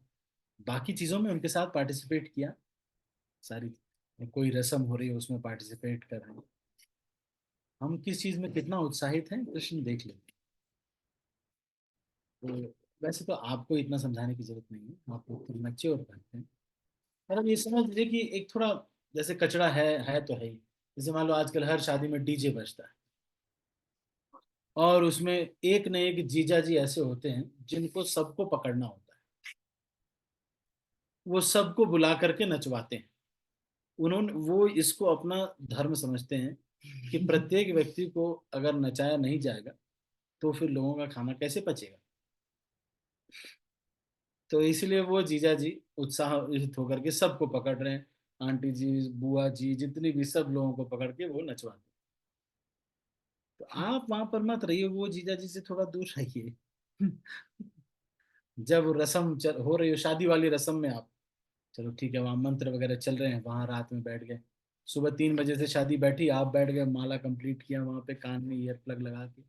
बाकी चीजों में उनके साथ पार्टिसिपेट किया, सारी कोई रस्म हो रही है उसमें पार्टिसिपेट कर रहे हैं, हम किस चीज में कितना उत्साहित हैं कृष्ण देख लेंगे। तो वैसे तो आपको इतना समझाने की जरूरत नहीं है, आप लोग थोड़ी मैच्योर बनते हैं। मतलब ये समझ लीजिए कि एक थोड़ा जैसे कचरा है तो है ही। जैसे मान लो आजकल हर शादी में डीजे बजता है, और उसमें एक न एक जीजा जी ऐसे होते हैं जिनको सबको पकड़ना होता है, वो सबको बुला करके नचवाते हैं। वो इसको अपना धर्म समझते हैं कि प्रत्येक व्यक्ति को अगर नचाया नहीं जाएगा तो फिर लोगों का खाना कैसे पचेगा। तो इसलिए वो जीजा जी उत्साहित होकर के सबको पकड़ रहे हैं, आंटी जी बुआ जी जितनी भी, सब लोगों को पकड़ के वो नचवाते हैं। तो आप वहां पर मत रहिए, वो जीजा जी से थोड़ा दूर रहिए। जब रस्म हो रही हो, शादी वाली रस्म में आप, चलो ठीक है वहां मंत्र वगैरह चल रहे हैं, वहां रात में बैठ गए, सुबह 3 बजे से शादी बैठी, आप बैठ गए, माला कंप्लीट किया वहां पे, कान में ईयर प्लग लगा के,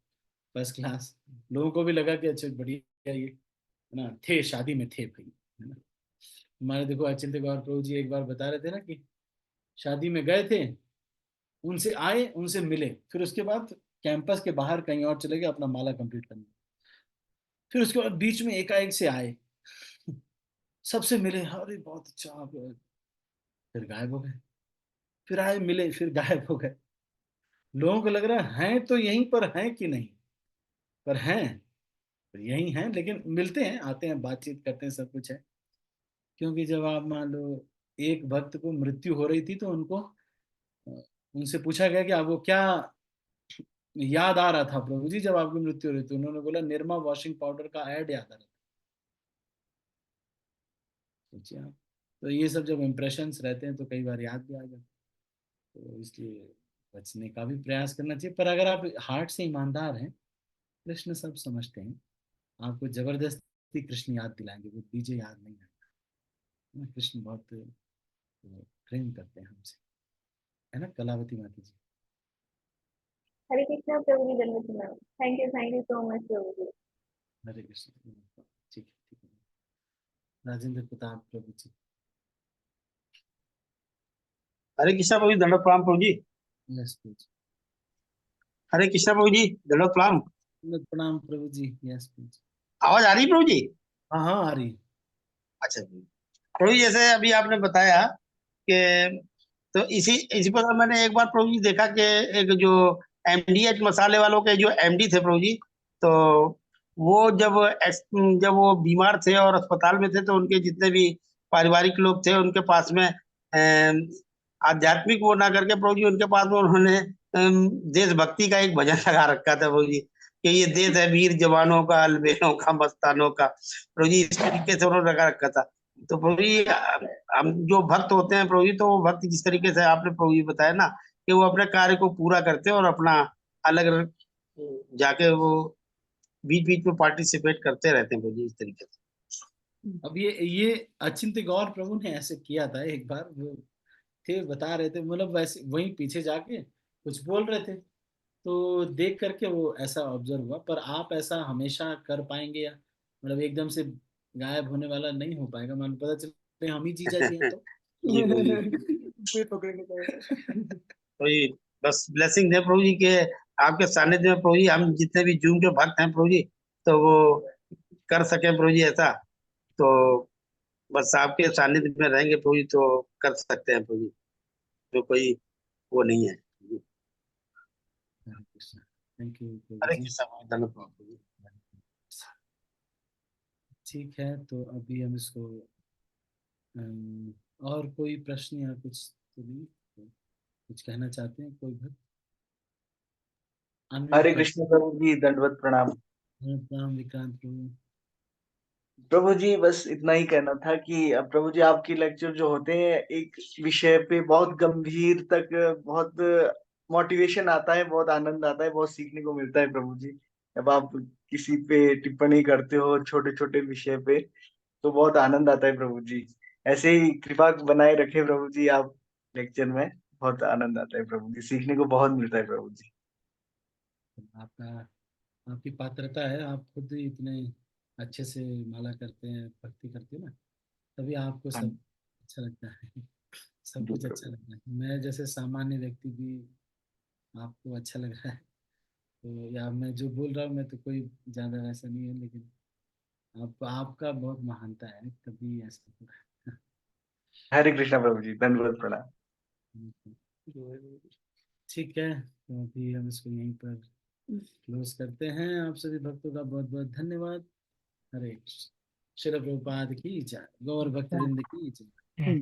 फर्स्ट क्लास। लोगों को भी लगा कि अच्छा बढ़िया ये, है ना, थे शादी में थे भाई, है ना। हमारे देखो अचिंत्य गौर प्रभु जी एक बार बता रहे थे ना कि शादी में गए थे, उनसे आए, उनसे मिले, फिर उसके बाद कैंपस के बाहर कहीं और चले गए अपना माला कंप्लीट करने। फिर उसके बाद बीच में एकाएक से आए, सबसे मिले, अरे बहुत अच्छा आप, फिर गायब हो गए, फिर आए मिले, फिर गायब हो गए। लोगों को लग रहा है हैं तो यहीं पर हैं कि नहीं, पर हैं, पर यहीं हैं, लेकिन मिलते हैं, आते हैं, बातचीत करते हैं, सब कुछ है। क्योंकि जब आप मान लो एक भक्त को मृत्यु हो रही थी तो उनको उनसे पूछा गया कि आपको क्या याद आ रहा था प्रभु जी जब आपकी मृत्यु हो रही थी, उन्होंने बोला निरमा वॉशिंग पाउडर का ऐड याद आ रहा था। सोचिए आप, तो ये सब जब इम्प्रेशंस रहते हैं तो कई बार याद भी आ जाते हैं। तो इसलिए बचने का भी प्रयास करना चाहिए, पर अगर आप हार्ट से ईमानदार हैं, कृष्ण सब समझते हैं, आपको जबरदस्ती कृष्ण याद दिलाएंगे, वो दीजिए याद नहीं है। कृष्ण बहुत प्रेम करते हैं हमसे, है ना कलावती माता जी। हरे कृष्णा प्रभु जी, दंडवत प्रणाम। थैंक यू सो मच प्रभु जी। हरे कृष्ण। ठीक है। राजेंद्र प्रताप प्रभु जी। हरे कृष्णा प्रभु जी, दंडवत प्रणाम प्रभु जी। Yes please. हरे कृष्णा प्रभु जी, दंडवत प्रणाम। प्रणाम प्रभु जी। Yes please. आवाज आ रही प्रभु जी? हाँ आ रही। अच्छा जी प्रभु जी, जैसे अभी आपने बताया कि तो इसी इसी पर मैंने एक बार प्रभु जी देखा कि एक जो एमडीएच मसाले वालों के जो एमडी थे प्रभु जी, तो वो जब वो बीमार थे और अस्पताल में थे, तो उनके जितने भी पारिवारिक लोग थे उनके पास में आध्यात्मिक वो ना करके प्रभु जी उनके पास में उन्होंने देशभक्ति का एक भजन लगा रखा था प्रभु जी, कि ये देश है वीर जवानों का, अलबेलों का, मस्तानों का। प्रभु जी इस तरीके से उन्होंने लगा रखा था। तो प्रभु जी हम जो भक्त होते हैं प्रभु जी, तो वो भक्त जिस तरीके से आपने प्रभु जी बताया ना, कि वो अपने कार्य को पूरा करते हैं और अपना अलग जाके वो बीच बीच में पार्टिसिपेट करते रहते हैं प्रभु जी, इस तरीके से। अब ये अचिंत्य गौर प्रभु ने ऐसे किया था एक बार, वो थे बता रहे थे, मतलब वैसे वहीं पीछे जाके कुछ बोल रहे थे, तो देख करके वो ऐसा ऑब्जर्व हुआ। पर आप ऐसा हमेशा कर पाएंगे या मतलब एकदम से गायब होने वाला नहीं हो पाएगा, मान पता चले हम ही जीजा जी हैं तो जी प्रभु जी, फिर पकड़ेंगे तो तो ये बस ब्लेसिंग है प्रभु जी के आपके सानिध्य में प्रभु जी, हम जितने भी जूम के भक्त हैं प्रभु जी, तो वो कर सके प्रभु जी ऐसा, तो बस आपके सानिध्य में रहेंगे प्रभु जी तो कर सकते हैं प्रभु जी, तो कोई वो नहीं है। हरे कृष्ण। थैंक यू प्रभु हरे जी। कृष्णा प्रभु, धन्यवाद प्रभु जी। ठीक है, तो अभी हम इसको और कोई प्रश्न या कुछ तो नहीं, तो कुछ कहना चाहते हैं कोई भक्त? अनम्यूट हरे कर। कृष्ण प्रभु जी, दंडवत प्रणाम। प्रणाम विक्रांत प्रभु। प्रभु जी बस इतना ही कहना था कि प्रभु जी आपके लेक्चर जो होते हैं एक विषय पे बहुत गंभीर तक बहुत मोटिवेशन आता है, बहुत आनंद आता है, बहुत सीखने को मिलता है प्रभु जी। जब आप किसी पे टिप्पणी करते हो छोटे छोटे विषय पे, तो बहुत आनंद आता है प्रभु जी। ऐसे ही कृपा बनाए रखे प्रभु जी आप लेक्चर में, बहुत आनंद आता है प्रभु जी, सीखने को बहुत मिलता है प्रभु जी। आपका आपकी पात्रता है, आप खुद ही इतने अच्छे से माला करते हैं, भक्ति करते हैं ना, तभी आपको हाँ सब अच्छा लगता है सब जी कुछ अच्छा प्रभु। लगता है। मैं जैसे सामान्य व्यक्ति भी आपको अच्छा लग रहा है, तो या मैं जो बोल रहा हूँ मैं तो कोई ज्यादा वैसा नहीं है, लेकिन आपका बहुत महानता है, तभी ऐसा होगा। हरे कृष्णा प्रभु जी, धन्यवाद प्रणाम। ठीक है, तो अभी हम इसको यहीं पर क्लोज करते हैं। आप सभी भक्तों का बहुत बहुत धन्यवाद। हरे कृष्ण। श्रील प्रभुपाद की जय, गौर भक्त वृंद की जय।